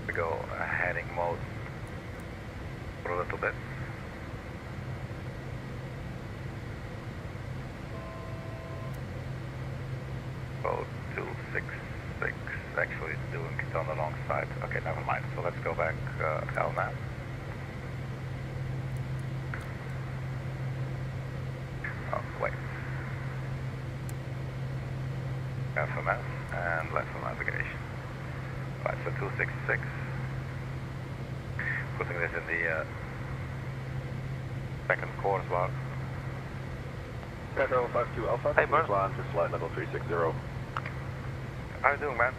We go heading mode for a little bit. Road 266. Actually, it's doing it on the wrong side. Okay, never mind. So let's go back ELNAT. Wait. FMS and left for navigation. Right, so 266. Putting this in the second course bar. Pedro 52 Alpha, hey, please land to flight level 360. How you doing, man?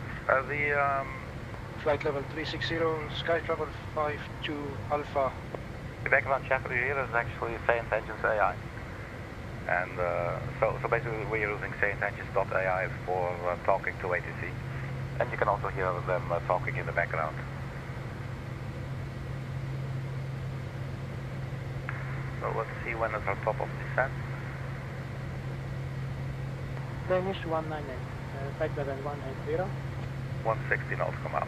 Flight level 360, Sky Travel 52 Alpha. The background chatter here is actually Say Intentions AI. And so basically we're using sayintentions.ai for talking to ATC. And you can also hear them talking in the background. So let's see when it's our top of descent. Danish 198, flight level 180. 160 nautical miles.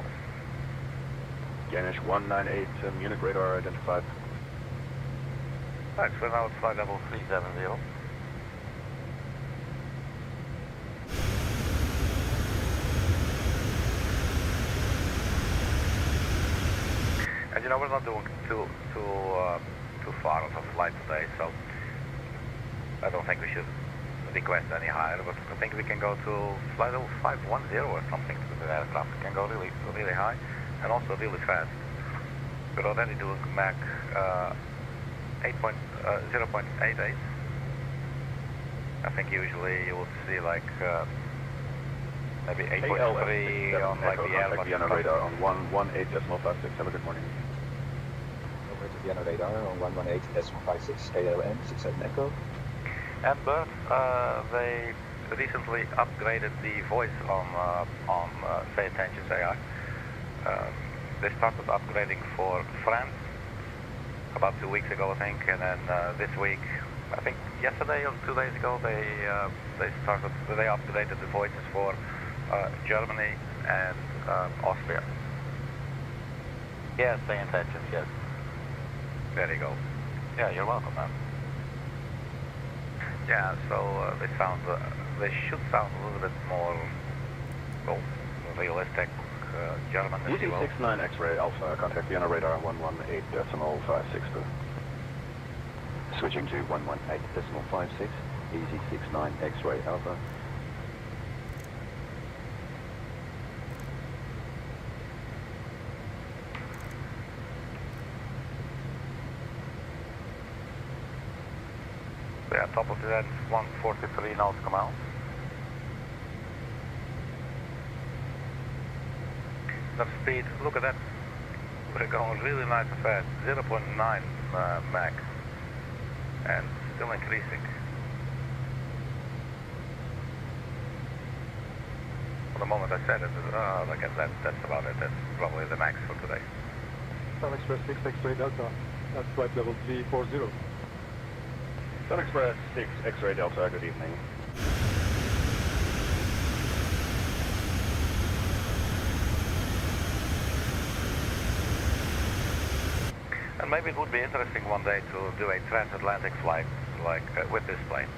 Danish 198, Munich radar identified. Right, so now it's flight level 370. And you know, we're not doing too far of a flight today, so I don't think we should request any higher, but I think we can go to flight level 510 or something to the aircraft. We can go really high and also really fast. We're already doing Mach 0.88. I think usually you would see like maybe 8.3 on like the Airbus. Vienna radar on 118.56. Have a good morning. Over to Vienna radar on 118.56, KLM 67 Echo. And Bert, they recently upgraded the voice on Say Intentions AI. They started upgrading for France about 2 weeks ago, I think, and then this week, I think yesterday or 2 days ago, they upgraded the voices for Germany and Austria. Yes, Say Intentions, yes. There you go. Yeah, you're welcome, man. Yeah, so they should sound a little bit more, well, realistic German, if you will. EC69 X-ray Alpha, contact Vienna radar 118.562. Switching to 118.56, EC69 X-ray Alpha. Yeah, top of that, 143 nautical miles. That speed, look at that. We're going really nice and fast. 0.9 Mach. And still increasing. For the moment I said it, I guess that's about it. That's probably the max for today. Sun Express 6 X-ray Delta. That's flight level 340. Sun Express 6 X-ray Delta, good evening. And maybe it would be interesting one day to do a transatlantic flight, like with this plane.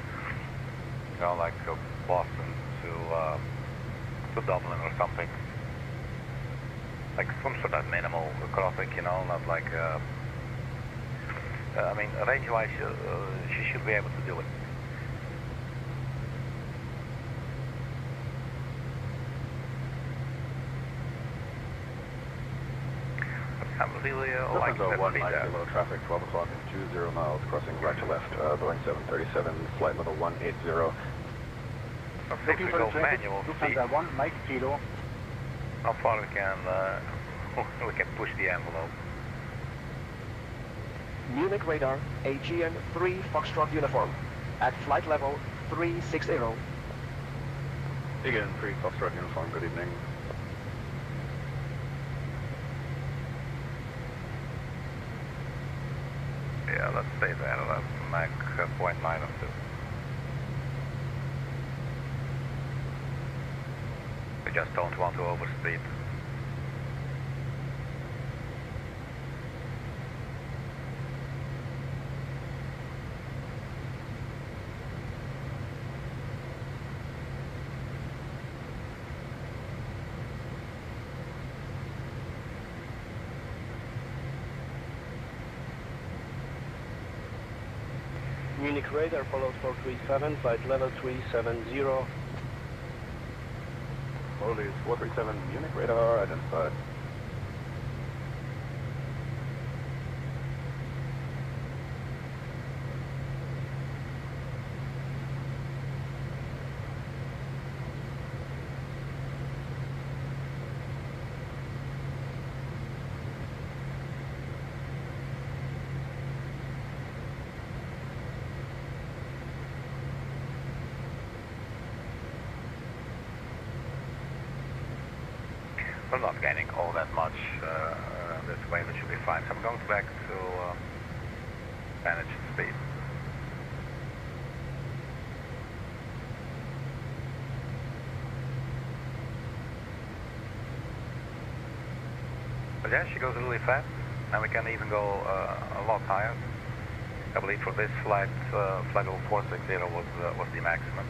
You know, like Boston to Dublin or something. Like some sort of minimal crossing, you know, not like. I mean, range-wise, she should be able to do it. I'm really like that 1 speed Mike, there. low traffic, 12 o'clock and 20 miles, crossing right to left, Boeing 737, flight level 180. Looking for the manual speed. 1 Mike Kilo. How far we can push the envelope. Munich radar, AGN 3 Foxtrot uniform, at flight level 360. Again, 3 Foxtrot uniform, good evening. Yeah, let's stay there, that's Mach 0.9 or 2. We just don't want to overspeed. Munich radar followed 437, flight level 370. Police 437, Munich radar identified. We're not gaining all that much this way, that should be fine. So I'm going back to manage speed. But yeah, she goes really fast, and we can even go a lot higher. I believe for this flight, flight level 460 was the maximum.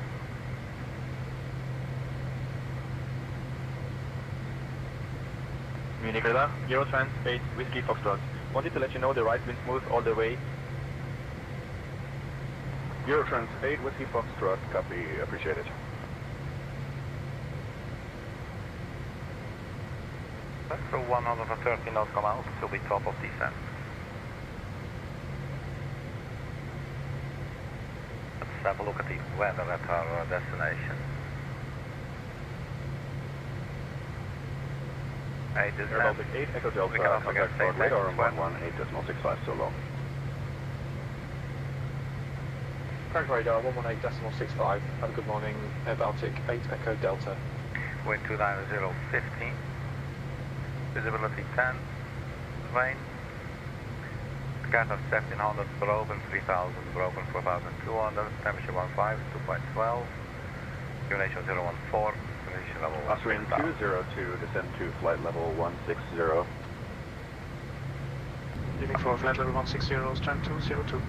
Munich radar, Eurotrans 8 Whiskey Foxtrot. Wanted to let you know the right wind smooth all the way. Eurotrans 8 Whiskey Foxtrot, copy, appreciate it. So 130 nautical miles will be top of descent. Let's have a look at the weather at our destination. 8 is Baltic 8 Echo Delta, contact for radar 118.65, so long. Correct radar 118.65. Have a good morning, Air Baltic 8 Echo Delta. Wind 29015. Visibility 10. Rain. Gas of 1700 broken, 3000 broken, 4200. Temperature 15, 2.12. Unation 014. Level Austrian 202, descend to flight level 160. Leaving for flight level 160, strand 202.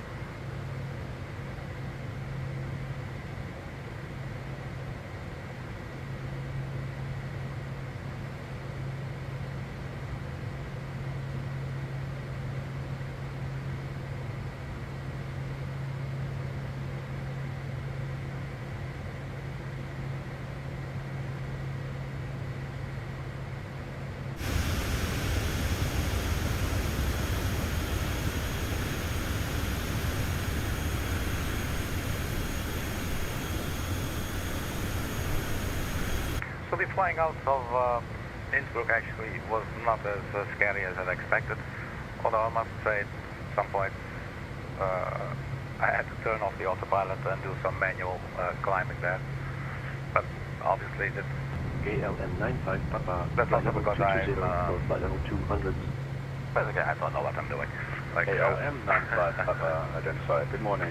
So the flying out of Innsbruck actually was not as scary as I'd expected, although I must say at some point I had to turn off the autopilot and do some manual climbing there, but obviously that's KLM95 Papa, that's also because I'm flight level 200. basically I don't know what I'm doing. Like, KLM95 Papa, identified, good morning.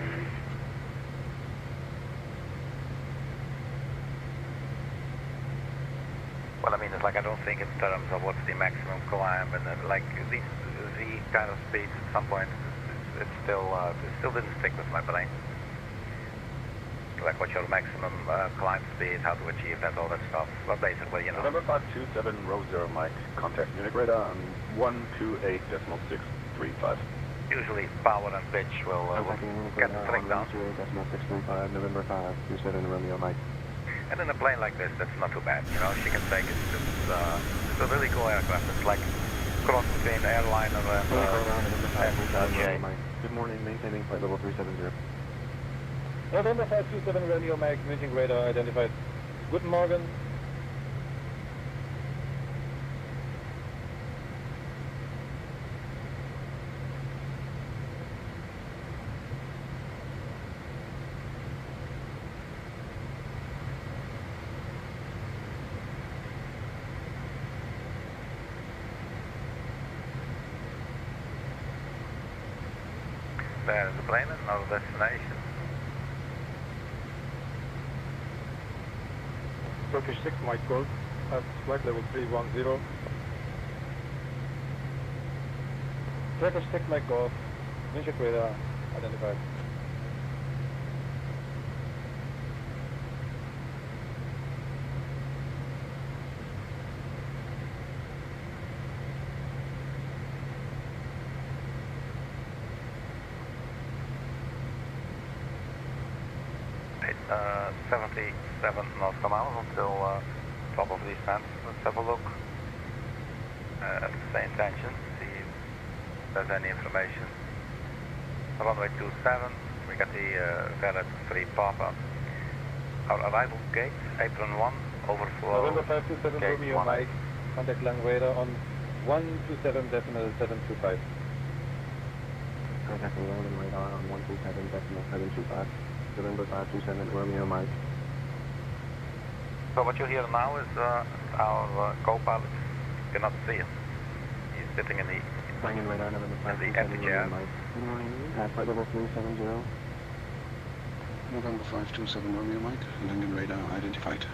Well, I mean, it's like I don't think in terms of what's the maximum climb, and like the kind of speeds at some point, it still didn't stick with my brain. Like what's your maximum climb speed, how to achieve that, all that stuff. But basically, you know. November 527, row 0 Mike, contact Munich radar on 128.635. Usually power and pitch will get the thing down. 128.635, November 527 Romeo Mike. And in a plane like this, that's not too bad. You know, she can take it. It's a really cool aircraft. It's like cross between Airline and Good morning, maintaining flight level 370. November 527 Romeo Mike, Munich radar identified. Guten Morgen. There's the plane and our destination. Turkish 6 Mike Gold at flight level 310. Turkish 6 Mike Golf, Munich radar identified. Right, 77 nautical miles until top of descent. Let's have a look at the same tension, see if there's any information. Runway 27, we got the Velet 3 Papa. Our arrival gate, apron 1, overflow. November 527 gate Romeo 1. Mike, contact Lang radar on 127.725. Contact Lang radar on 127.725. November 527 Romeo Mike. So what you hear now is our co-pilot Cannot see him. He's sitting in the radar, November 527 empty chair. Good morning, at flight level 370. November 527 Romeo Mike, landing radar identified.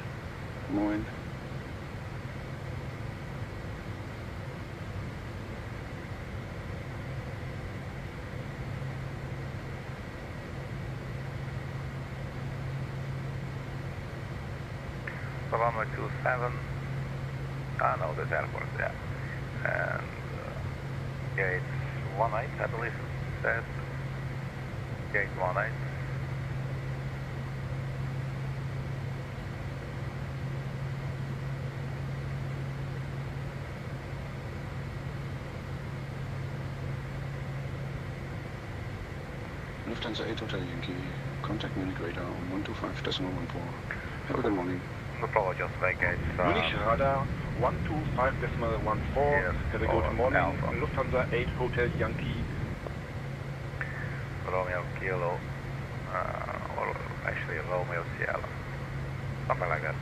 More in. Runway 27. I know this airport, yeah. And gate 18, I believe it says. Gate 18. Lufthansa 8 Hotel Yankee, contact Munich radar on 125.14. Have a good morning. No problem, just vacate. Munich radar 125.14. Yes, Have a good morning. Alpha. Lufthansa 8 Hotel Yankee. Romeo Kilo, or actually Romeo Sierra. Something like that.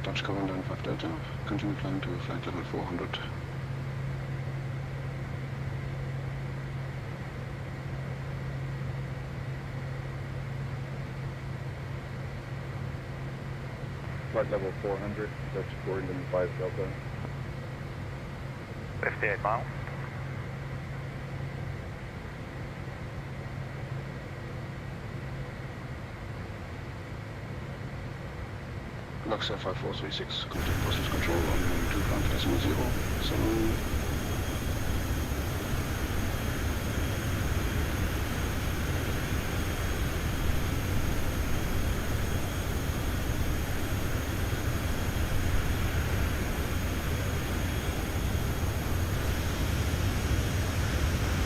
Dutch cover 95 Delta, continue climb to flight level 400. Flight level 400, Dutch Gordon 5 Delta. 58 miles. Luxor 5436, contact process control on 25.0. So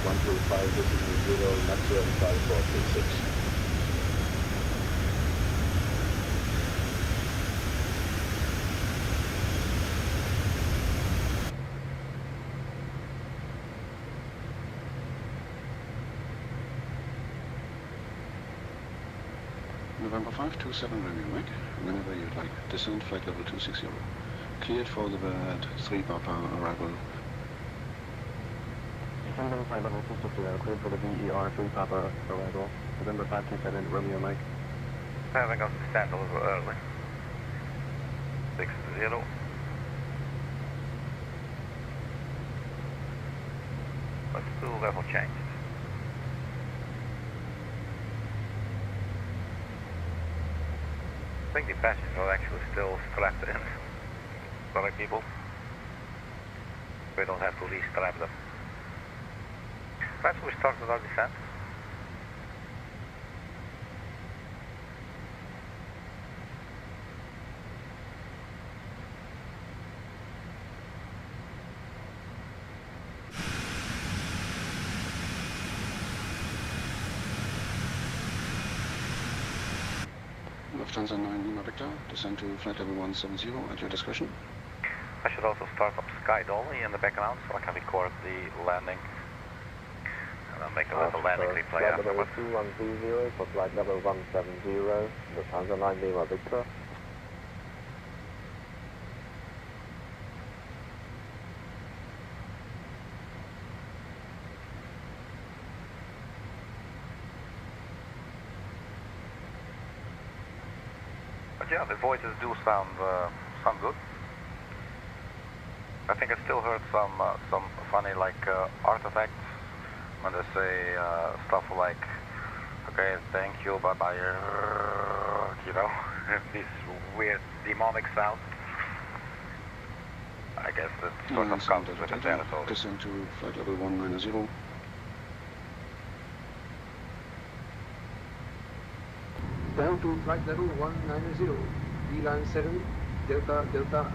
125, this is 0, Luxor 5436. November 527 Romeo Mike, whenever you'd like, descend flight level 260. Cleared for the bird 3 Papa arrival. Descending flight level 260, cleared for the VER 3 Papa arrival. November 527 Romeo Mike. Having us stand a little early. 60. But still level changed. I think the passengers are actually still strapped in. Sorry people. We don't have to re-strap them. Perhaps we start with our descent. Lufthansa 9 Lima Victor, descend to flight level 170 at your discretion. I should also start up Sky Dolly in the background so I can record the landing. And I'll make a little landing replay flight afterwards. level 2120 for flight level 170, Lufthansa 9 Lima Victor. But yeah, the voices do sound good. I think I still heard some funny artifacts when they say stuff like, okay, thank you, bye bye, you know, these weird demonic sounds. I guess that sort of comes with the territory. Descend to flight level 190. Down to flight level 190, V-line 7, Delta, Delta.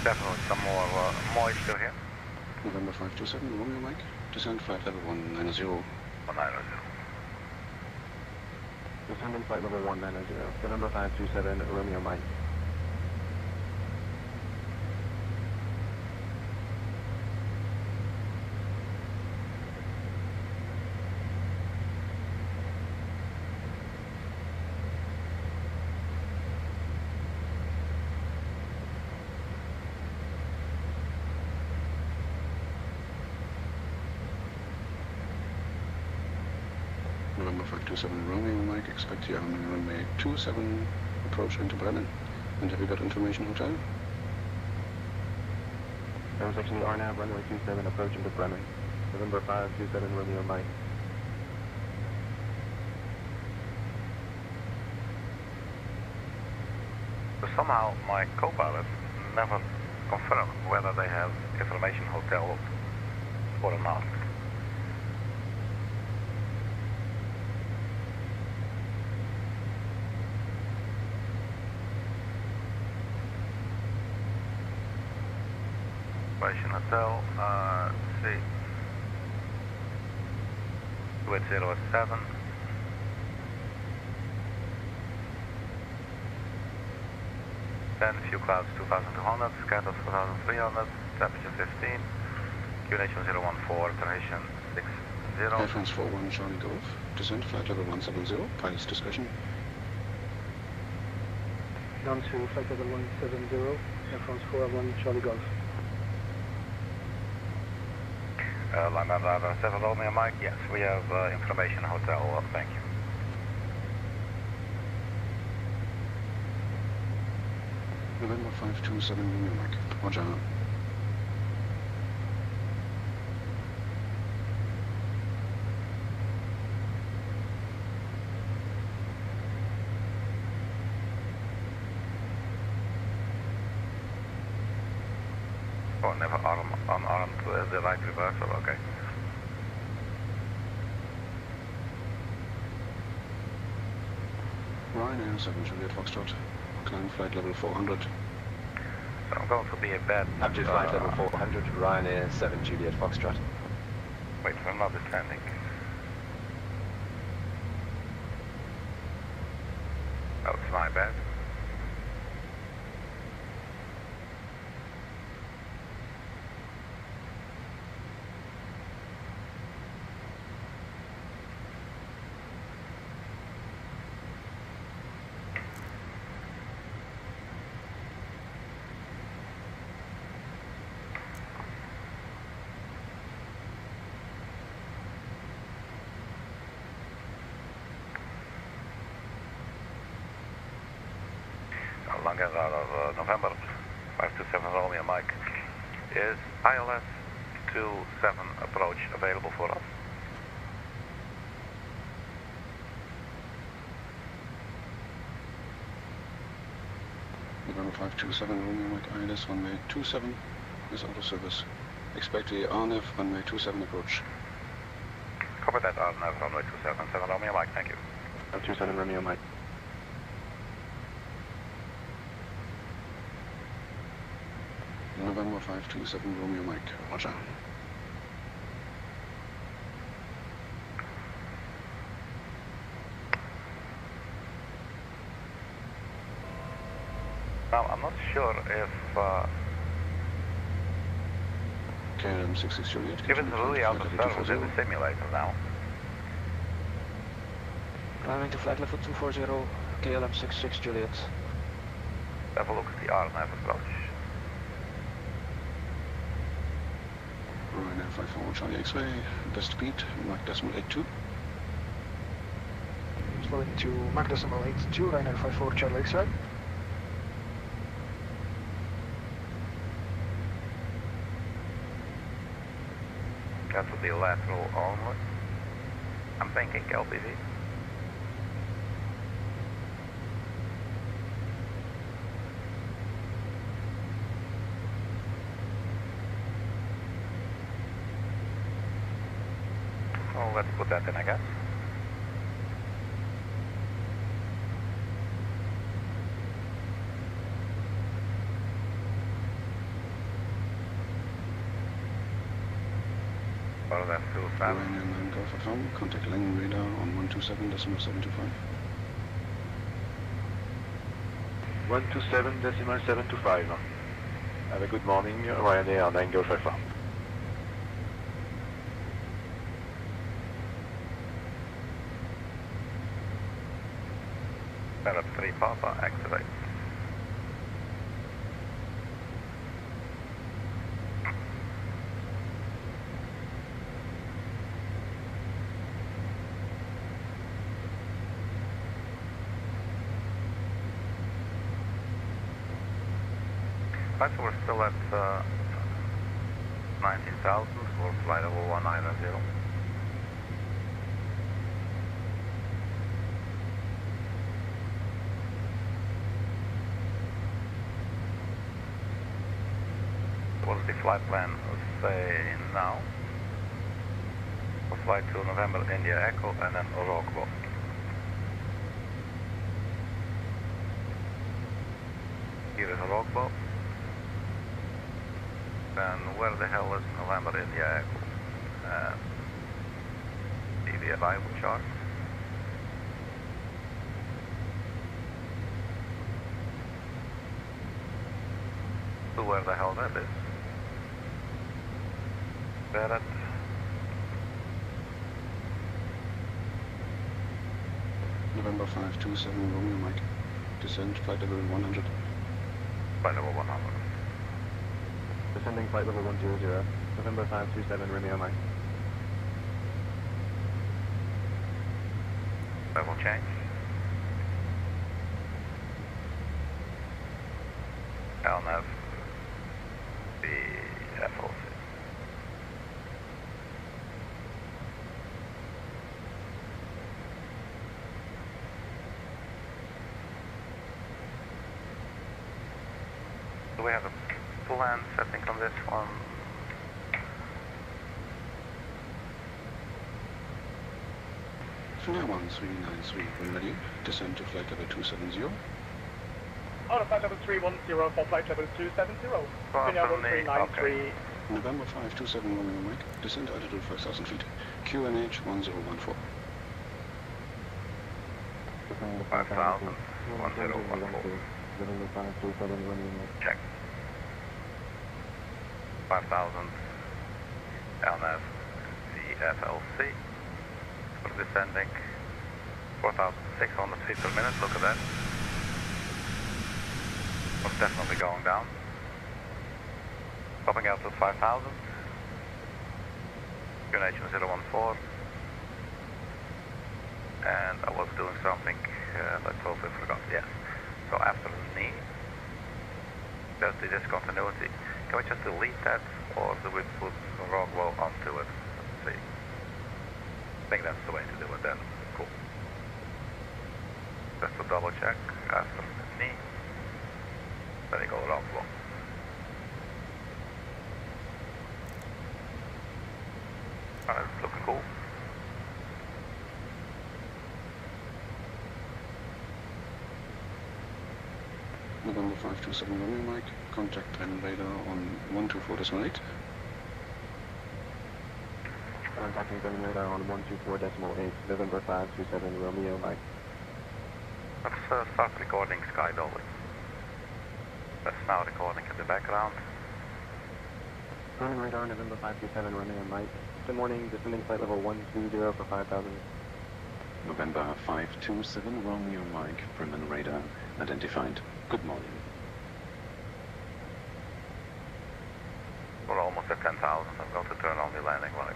definitely some more moisture here. November 527, Romeo Mike. Descend flight level 190. 190. Descending flight level 190. November 527, Romeo Mike. November 527 Romeo Mike, expect the Airline runway 27 approach into Bremen. And have you got information hotel? Section RNAV runway 27 approach into Bremen. November 527 Romeo Mike. But somehow my co-pilot never confirmed whether they have information hotel or not. Information hotel, see. 2807. Then few clouds 2200, scatters 4300, temperature 15, QNH 014, duration 60. Air France 41 Charlie Golf, descent flight level 170, pilot's discretion. Down to flight level 170, Air France 41 Charlie Golf. Line 7 Romeo Mike, yes, we have information hotel, thank you. November 527 Romeo Mike, roger. Oh, never unarmed the right reversal, okay. Ryanair 7 Juliet Foxtrot, climb flight level 400. So I'm going to be a bad... Aptitude flight level 400, Ryanair 7 Juliet Foxtrot. Wait, I'm not descending. Oh, it's my bad. Langen out of November 527 Romeo Mike. Is ILS 27 approach available for us? November 527 Romeo Mike, ILS runway 27 is out of service. Expect the RNAV runway 27 approach. Copy that, RNAV runway 27, 7 Romeo Mike, thank you. 27 Romeo Mike. November 527 Romeo Mike, roger. Now, I'm not sure if... KLM 66 Juliet. if it's really out of service in the simulator now. Climbing to flight level 240, KLM 66 Juliet. Have a look at the RNAV approach. Ryanair 54 Charlie X-ray, best speed, Mach decimal 82. Slowing to Mach decimal 82, Ryanair 54 Charlie X-ray. That would be lateral only. I'm thinking LPV. Oh, let's put that in, I guess. For that 27. Ryanair 9 Golf FM, contact landing radar on 127.725. 127.725. Have a good morning, Ryanair 9 Golf Alpha. Pilot 3 Papa, activate. Right, so we're still at 19,000 for flight level 190. What does the flight plan say now? For flight to November India Echo and then Oroqua. Here is Oroqua. And where the hell is November India Echo? See the arrival chart. So where the hell that is? Barrett. November 527 Romeo Mike. Descent flight level 100. Flight level 100. Descending flight level 100. November 527 Romeo Mike. Level change. ELNAT. The FOC. Do we have a plan setting on this one? Flight 1393, when ready, descend to flight level 270. Out of flight level 310 for flight level 270. Virginia 1393. Okay. November 527 Romeo Mike, descend altitude 5,000 feet. QNH 1014. 5,000, 1014. November 527 Romeo Mike. Check. 5,000, ELNAT, CFLC, for descending, 4,600 feet per minute, look at that. It's definitely going down. Popping out to 5,000, QNH 014, and I was doing something that I totally forgot, yes. So after the knee, there's the discontinuity. Can we just delete that, or do we put Rockwell onto it? Let's see. I think that's the way to do it then. Cool. Just to double check after the knee. There you go, Rockwell. It's looking cool. November 527 Romeo Mike, contact landing radar on 124.8. Contacting landing radar on 124.8, November 527 Romeo Mike. Let's start recording Sky Dolly. That's now recording in the background. Landing radar November 527 Romeo Mike. Good morning, descending flight level 120 for 5,000. November 527 Romeo Mike, Bremen radar identified. Good morning. We're almost at 10,000. I'm going to turn on the landing lights.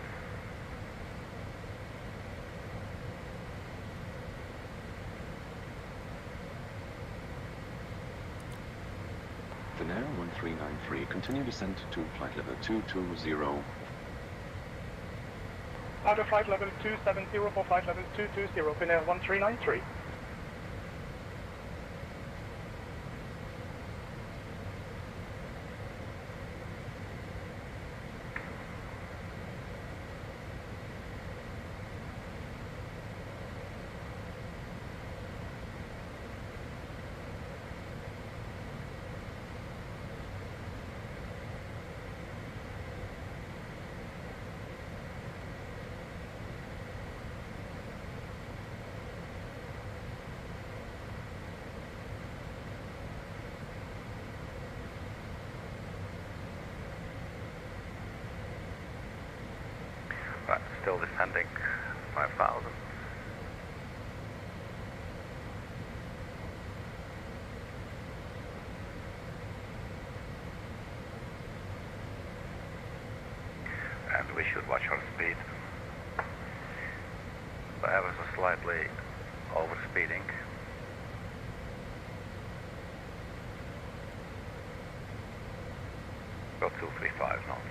Finnair 1393, continue descent to flight level 220. Out of flight level 270 for flight level 220, Finnair 1393. still descending 5,000. And we should watch our speed. So ever so slightly overspeeding. Go 235 knots.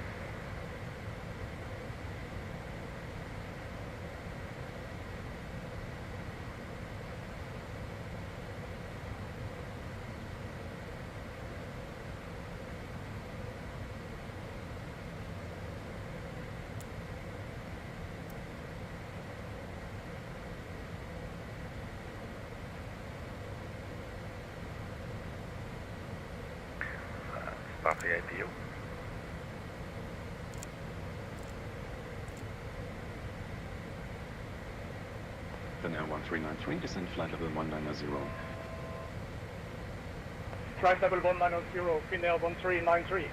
Start the APU. Then Air 1393, descend flight level 190. Flight level 190, Finnair 1393.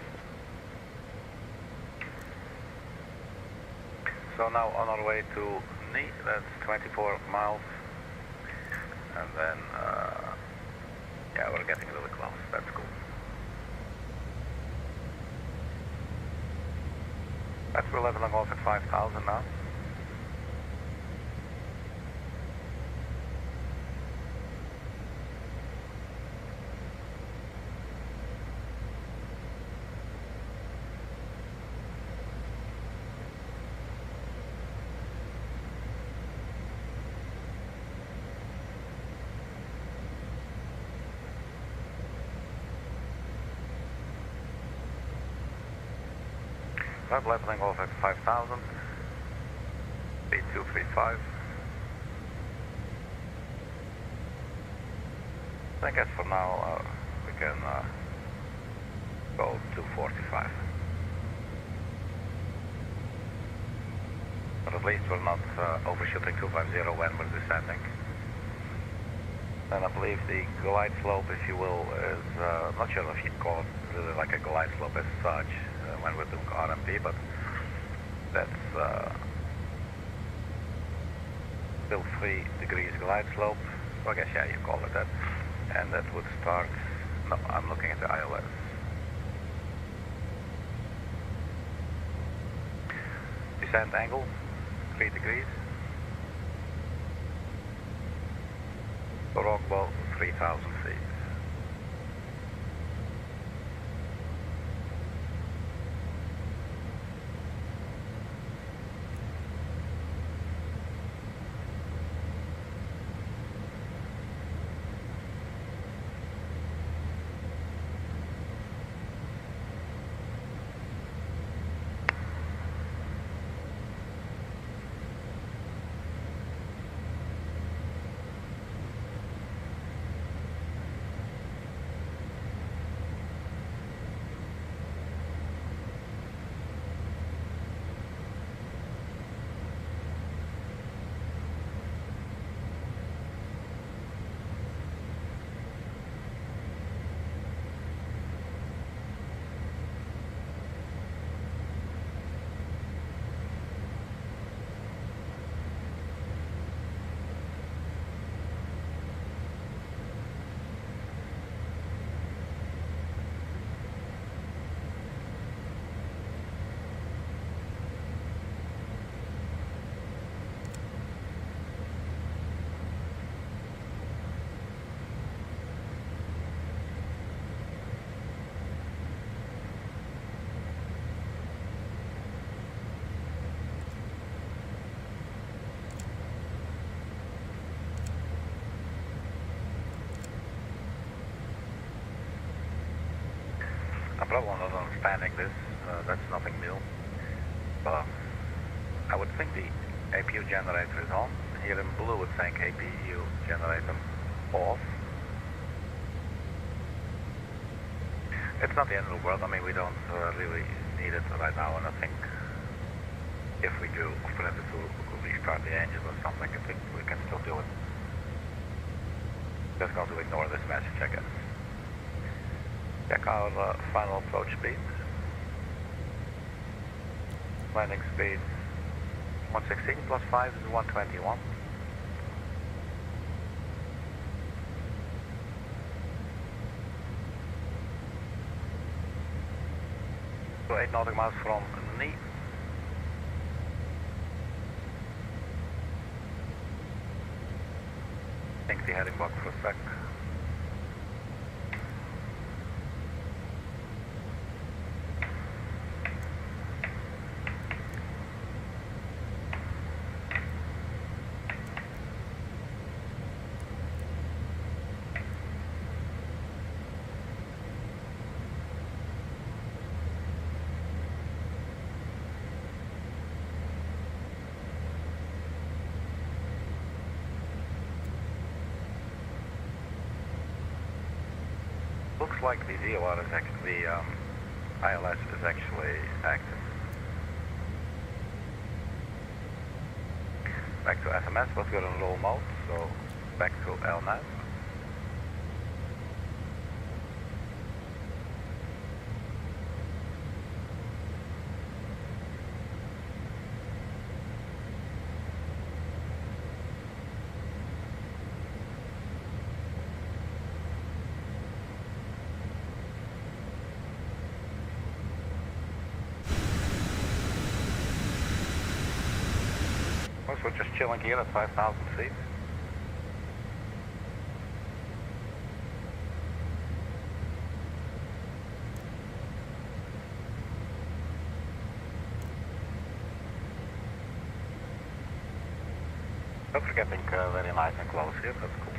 So now on our way to Ni, that's 24 miles. And then, yeah, we're getting a little close, that's cool. We're leveling off at 5,000 now. Flight leveling off at 5,000, speed 235. I guess for now we can go 245. But at least we're not overshooting 250 when we're descending. And I believe the glide slope, if you will, is, not sure if you'd call it really like a glide slope as such when we're doing RMP, but that's still 3 degrees glide slope, so I guess, yeah, you call it that. And that would start, no, I'm looking at the ILS. Descent angle, 3 degrees. Rockwell, 3,000 feet. I'm probably not understanding this, that's nothing new. But I would think the APU generator is on. Here in blue it's saying APU generator off. It's not the end of the world, I mean we don't really need it right now, and I think if we do, for instance, to restart the engine or something, I think we can still do it. Just going to ignore this message, I guess. Check our final approach speed. Landing speed 116 plus 5 is 121. So 8 nautical miles from knee. Think the heading block for a sec. Looks like the DOR is actually, the ILS is actually active. Back to SMS, but we're in low mode, so back to ELNAT. We're just chilling here at 5,000 feet. Don't forget, I think very nice and close here, that's cool.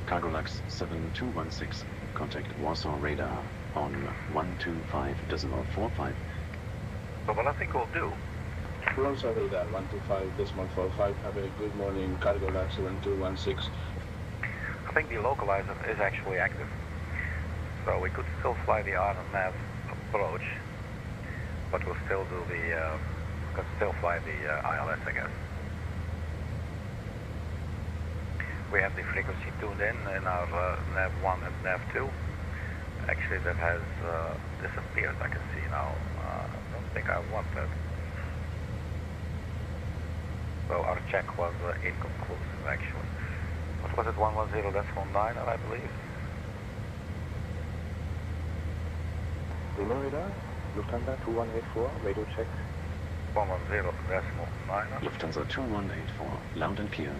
Cargo Lux 7216, contact Warsaw radar on 125.45. So what I think we'll do. Warsaw radar 125.45, have a good morning, Cargo Lux 7216. I think the localizer is actually active. So we could still fly the RNAV approach, but we'll still do the, could still fly the ILS, I guess. We have the frequency tuned in our NAV1 and NAV2. Actually, that has disappeared, I can see now. I don't think I want that. So our check was inconclusive, actually. What was it, 110.9, I believe? Bremen radar, Lufthansa 2184, radio check. 110.9. Lufthansa 2184, loud and clear.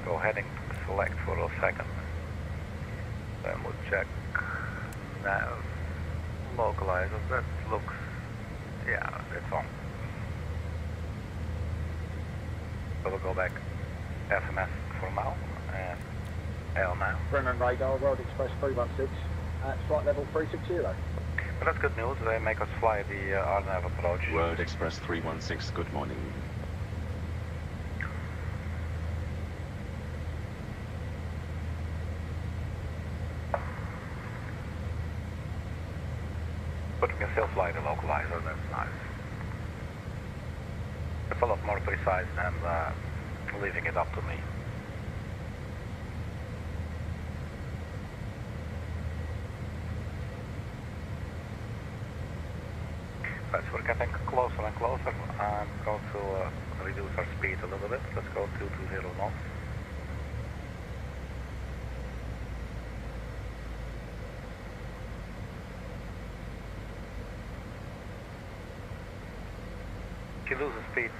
Go heading select for a second. Then we'll check nav localizer. That looks, yeah, it's on. So we'll go back FMS for now and ELNAT. Bremen radar, World Express 316 at flight level 360. But that's good news. They make us fly the RNAV approach. World Express 316, good morning. But we can still fly the localizer, that's nice. It's a lot more precise than leaving it up to me. Right, so we're getting closer and closer. I'm going to reduce our speed a little bit. Let's go 220 knots. you lose the speed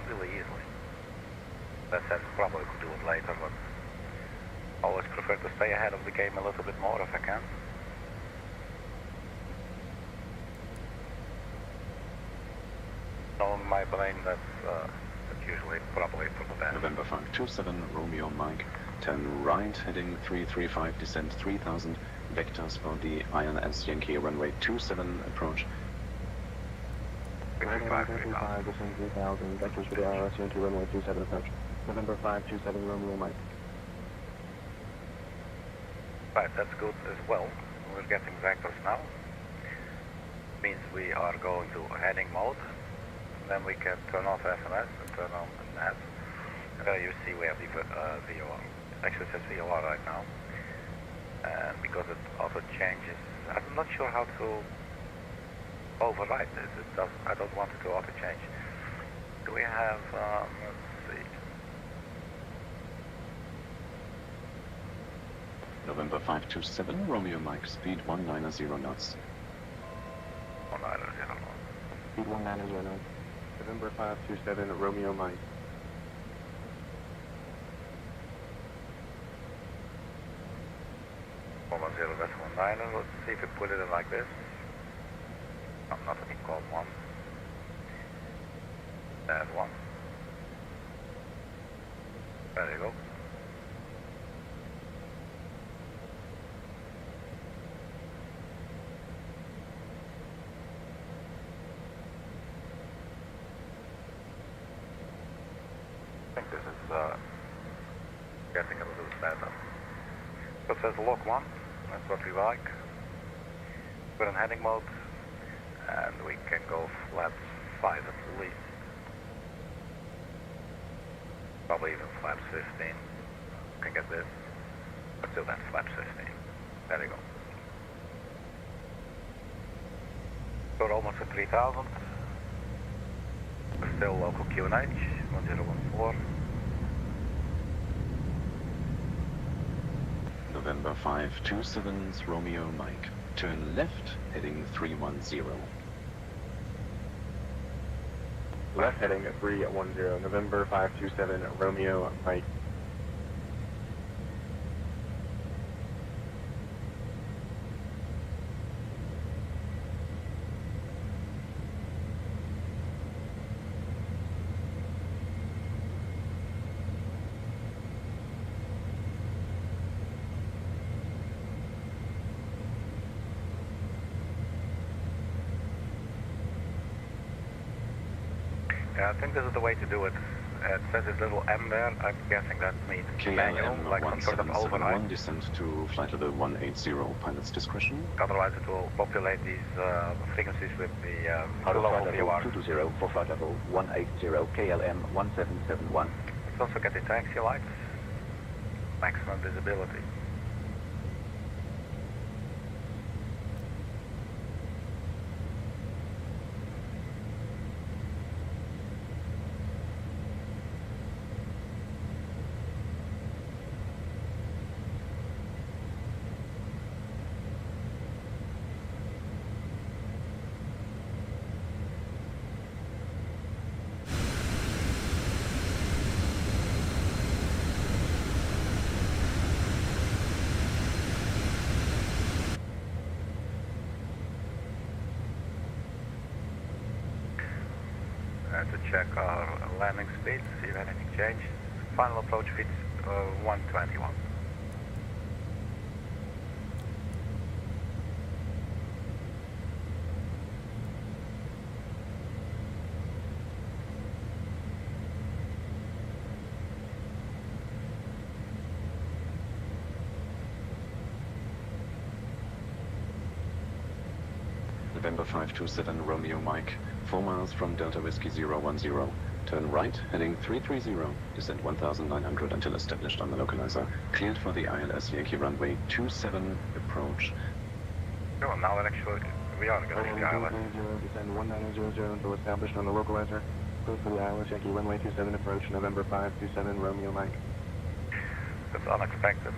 really easily. That said, probably could do it later, but always prefer to stay ahead of the game a little bit more if I can. On my brain, that's usually probably for the best. November 527, Romeo Mike, turn right, heading 335, descend 3000, vectors for the ILS Yankee runway 27 approach. 35, descend 3000, vectors for the ILS Yankee runway 27 approach. November 527, Romeo Mike. Right, that's good as well. We're getting vectors now. Means we are going to heading mode. Then we can turn off SMS and turn on NAT. And there you see we have the VOR. Actually it says VOR right now. And because it auto changes, I'm not sure how to override this. It does. I don't want it to auto change. Do we have? Let's see. November 527, Romeo Mike, speed 190 knots. 190 knots. Speed 190 knots. November 527, Romeo Mike. Almost 0.19. Let's see if we put it in like this. I'm not going to call one. Add one. There you go. I think this is getting a little better. So it says lock 1, that's what we like. We're in heading mode, and we can go flaps 5 at least. Probably even flaps 15. We can get this, but still that's flaps 15. There you go. So we're almost at 3000. We're still local QNH, 1014. November 527, Romeo Mike. Turn left, heading 310. Left heading at 310, November 527, Romeo Mike. Yeah, I think this is the way to do it. It says this little M there. I'm guessing that means manual, like some sort of override. Descent to flight level 180, pilot's discretion. Otherwise it will populate these frequencies with the Out of local flight level VOR. 220 for flight level 180, KLM 1771. Let's also get the taxi lights. Maximum visibility. To check our landing speed, see if anything changed. Final approach speed 121. November 527, Romeo Mike. 4 miles from Delta Whiskey 010. Turn right, heading 330. Descend 1900 until established on the localizer. Cleared for the ILS Yankee runway 27 approach. Oh, now we are going to the ILS. Descend 1900 until established on the localizer. Cleared for the ILS Yankee runway 27 approach, November 527, Romeo Mike. That's unexpected.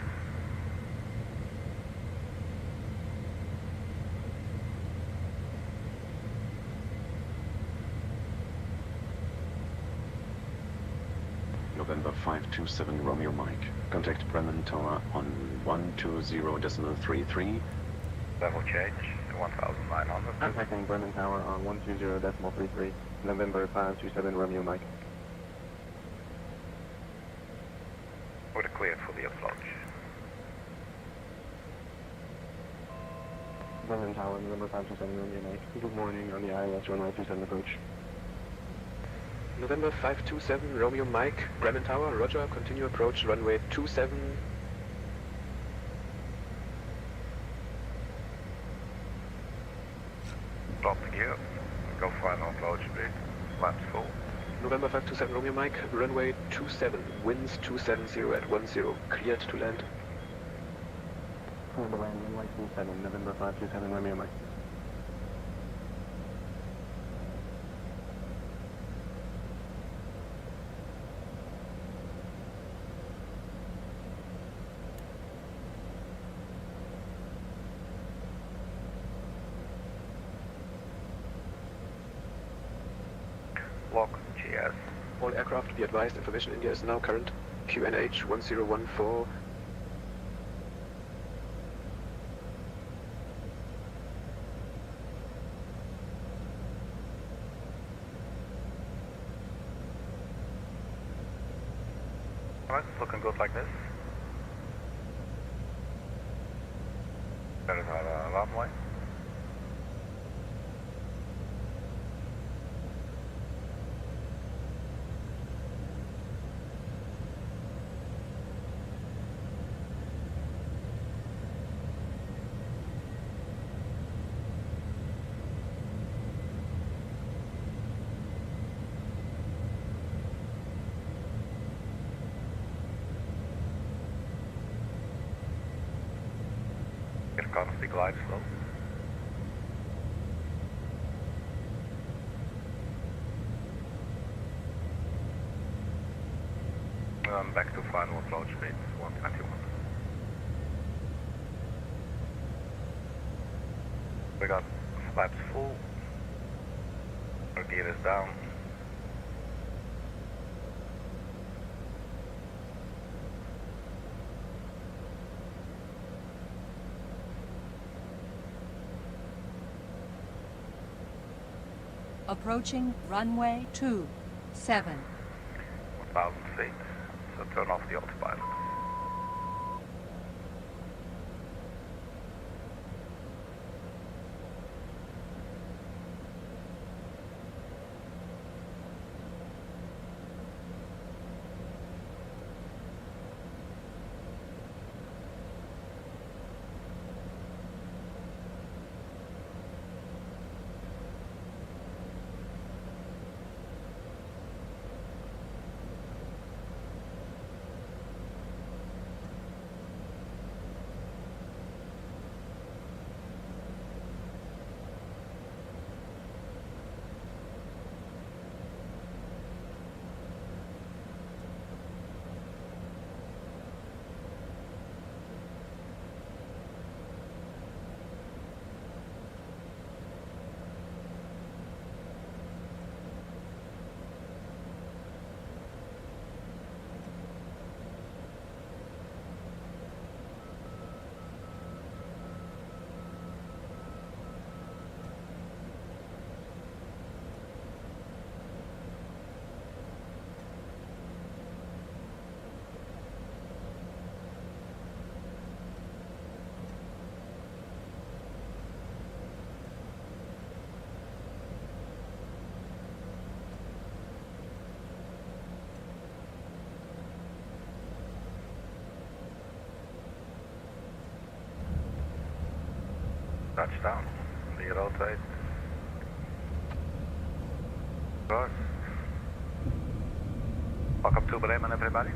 November 527 Romeo Mike. Contact Bremen Tower on 120.33. Level change to 1,900. Contacting Bremen Tower on 120.33. November 527 Romeo Mike. We're cleared for the approach. Bremen Tower, November 527 Romeo Mike. Good morning on the ILS runway 27 approach. November 527 Romeo Mike, Bremen Tower, roger, continue approach runway 27. Drop the gear, go final approach speed, flaps full. November 527 Romeo Mike, runway 27, winds 270 at 10, cleared to land. Clear to land, runway 27, November 527 Romeo Mike. Lock GS. All aircraft be advised, information India is now current. QNH 1014. Alright, it's looking good like this. That is our runway. Economy glide slope. Back to final approach speed, 121. We got flaps full. Our gear is down. Approaching runway 27. 1,000 feet, so turn off the autopilot. Touchdown. Lead rotate. Course. Welcome to Bremen, everybody.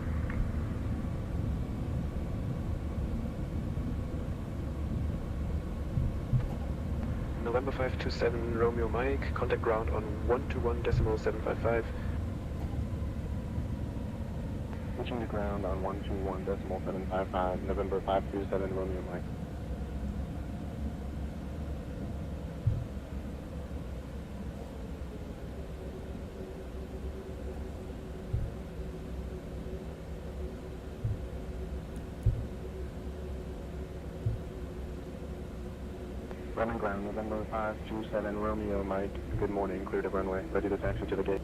November 527 Romeo Mike, contact ground on 121.755. Reaching the ground on 121.755, November 527 Romeo Mike. Running ground, November 527 Romeo Mike. Good morning, clear to runway. Ready to taxi to the gate.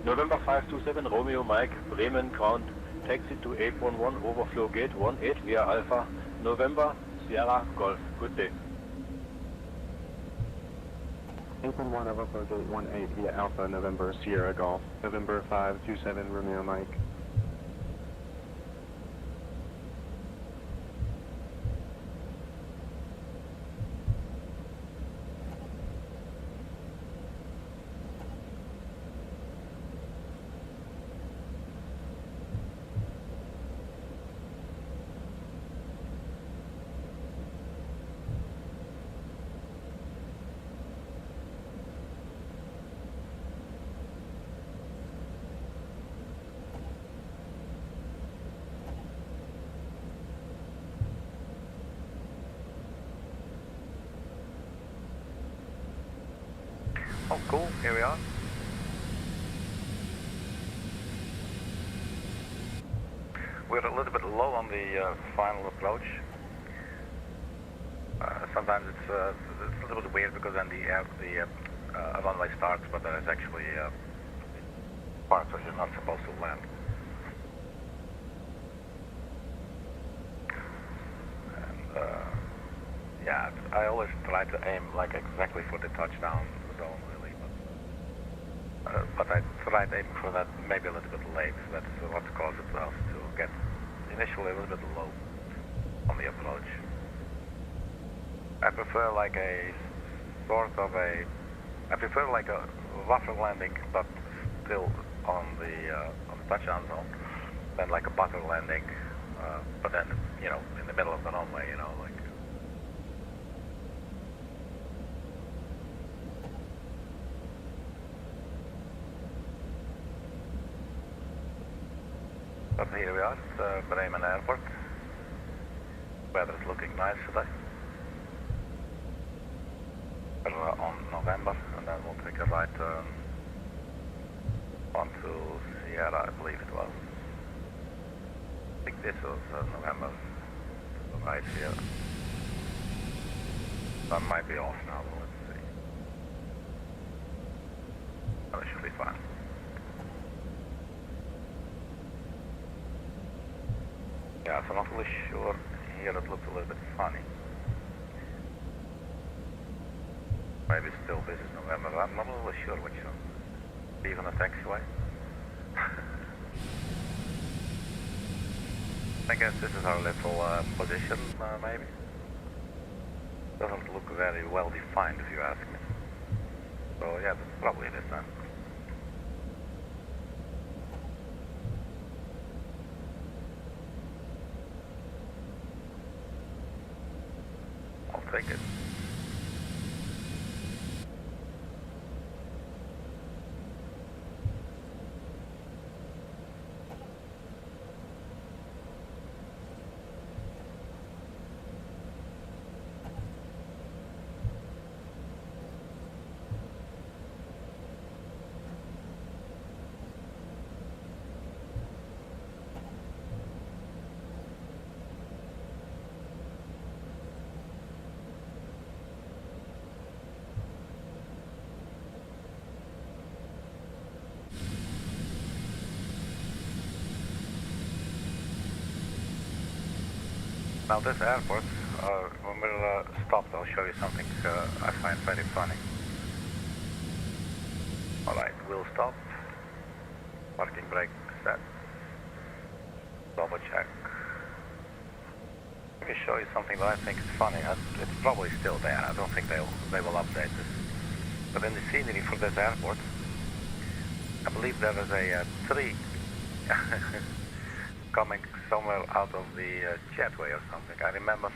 November 527 Romeo Mike, Bremen ground. Taxi to 811 overflow gate 18 via Alpha. November Sierra Golf. Good day. 811 overflow gate 18 via Alpha November Sierra Golf. November 527 Romeo Mike. Oh, cool. Here we are. We're a little bit low on the final approach. Sometimes it's a little bit weird because then the runway starts, but there is actually parts where you're not supposed to land. And yeah, I always try to aim like exactly for the touchdown zone, really. But I tried aiming for that maybe a little bit late. That's what caused us to get initially a little bit low on the approach. I prefer like a rougher landing, but still on the touchdown zone, than like a butter landing, but then in the middle of the runway, like. But here we are at Bremen Airport. Weather is looking nice today. We're on November, and then we'll take a right turn onto Sierra, I believe it was. I think this was November. To the right here. Sun might be off now, but let's see. Oh, it should be fine. Yeah, so I'm not really sure here. It looks a little bit funny. Maybe still this is November. I'm not really sure which one. Even a taxiway. I guess this is our little position, maybe. Doesn't look very well defined, if you ask me. So yeah, that's probably this then. I'll take it. Now this airport, when we're stopped, I'll show you something I find very funny. Alright, we'll stop. Parking brake set. Double check. Let me show you something that I think is funny. It's probably still there. I don't think they will update this. But in the scenery for this airport, I believe there is a tree coming somewhere out of the jetway or something. I remember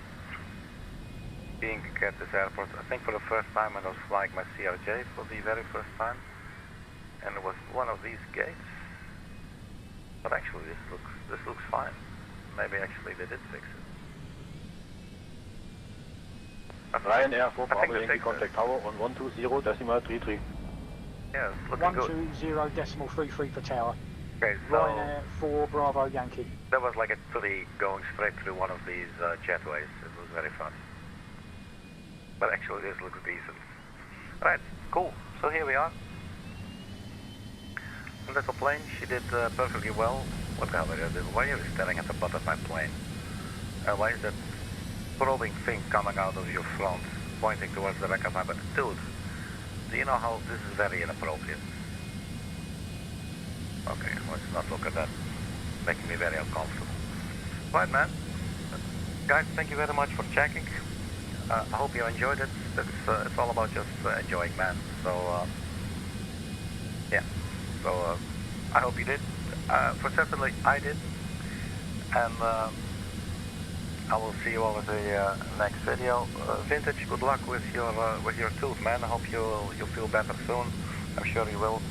being at this airport, I think for the first time when I was flying my CRJ for the very first time, and it was one of these gates. But actually this looks fine. Maybe actually they did fix it. Ryanair 4 Bravo Yankee contact tower on 120.33. Yeah, it's looking good. 120.33 for tower. Okay, so Ryanair 4 Bravo Yankee. There was like a tree going straight through one of these jetways. It was very funny. But actually this looks decent. Alright, cool. So here we are. Little plane, she did perfectly well. What the hell are you doing? Why are you staring at the butt of my plane? Why is that probing thing coming out of your front, pointing towards the back of my butt? Dude, do you know how this is very inappropriate? Okay, let's not look at that. Making me very uncomfortable. Right, man. Guys, thank you very much for checking. I hope you enjoyed it. It's all about just enjoying, man. So, yeah. So, I hope you did. For certainly, I did. And I will see you over the next video. Vintage, good luck with your tooth, man. I hope you'll feel better soon. I'm sure you will.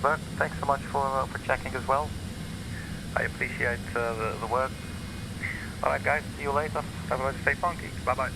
But thanks so much for checking as well. I appreciate the words. Alright guys, see you later. Everybody stay funky. Bye bye.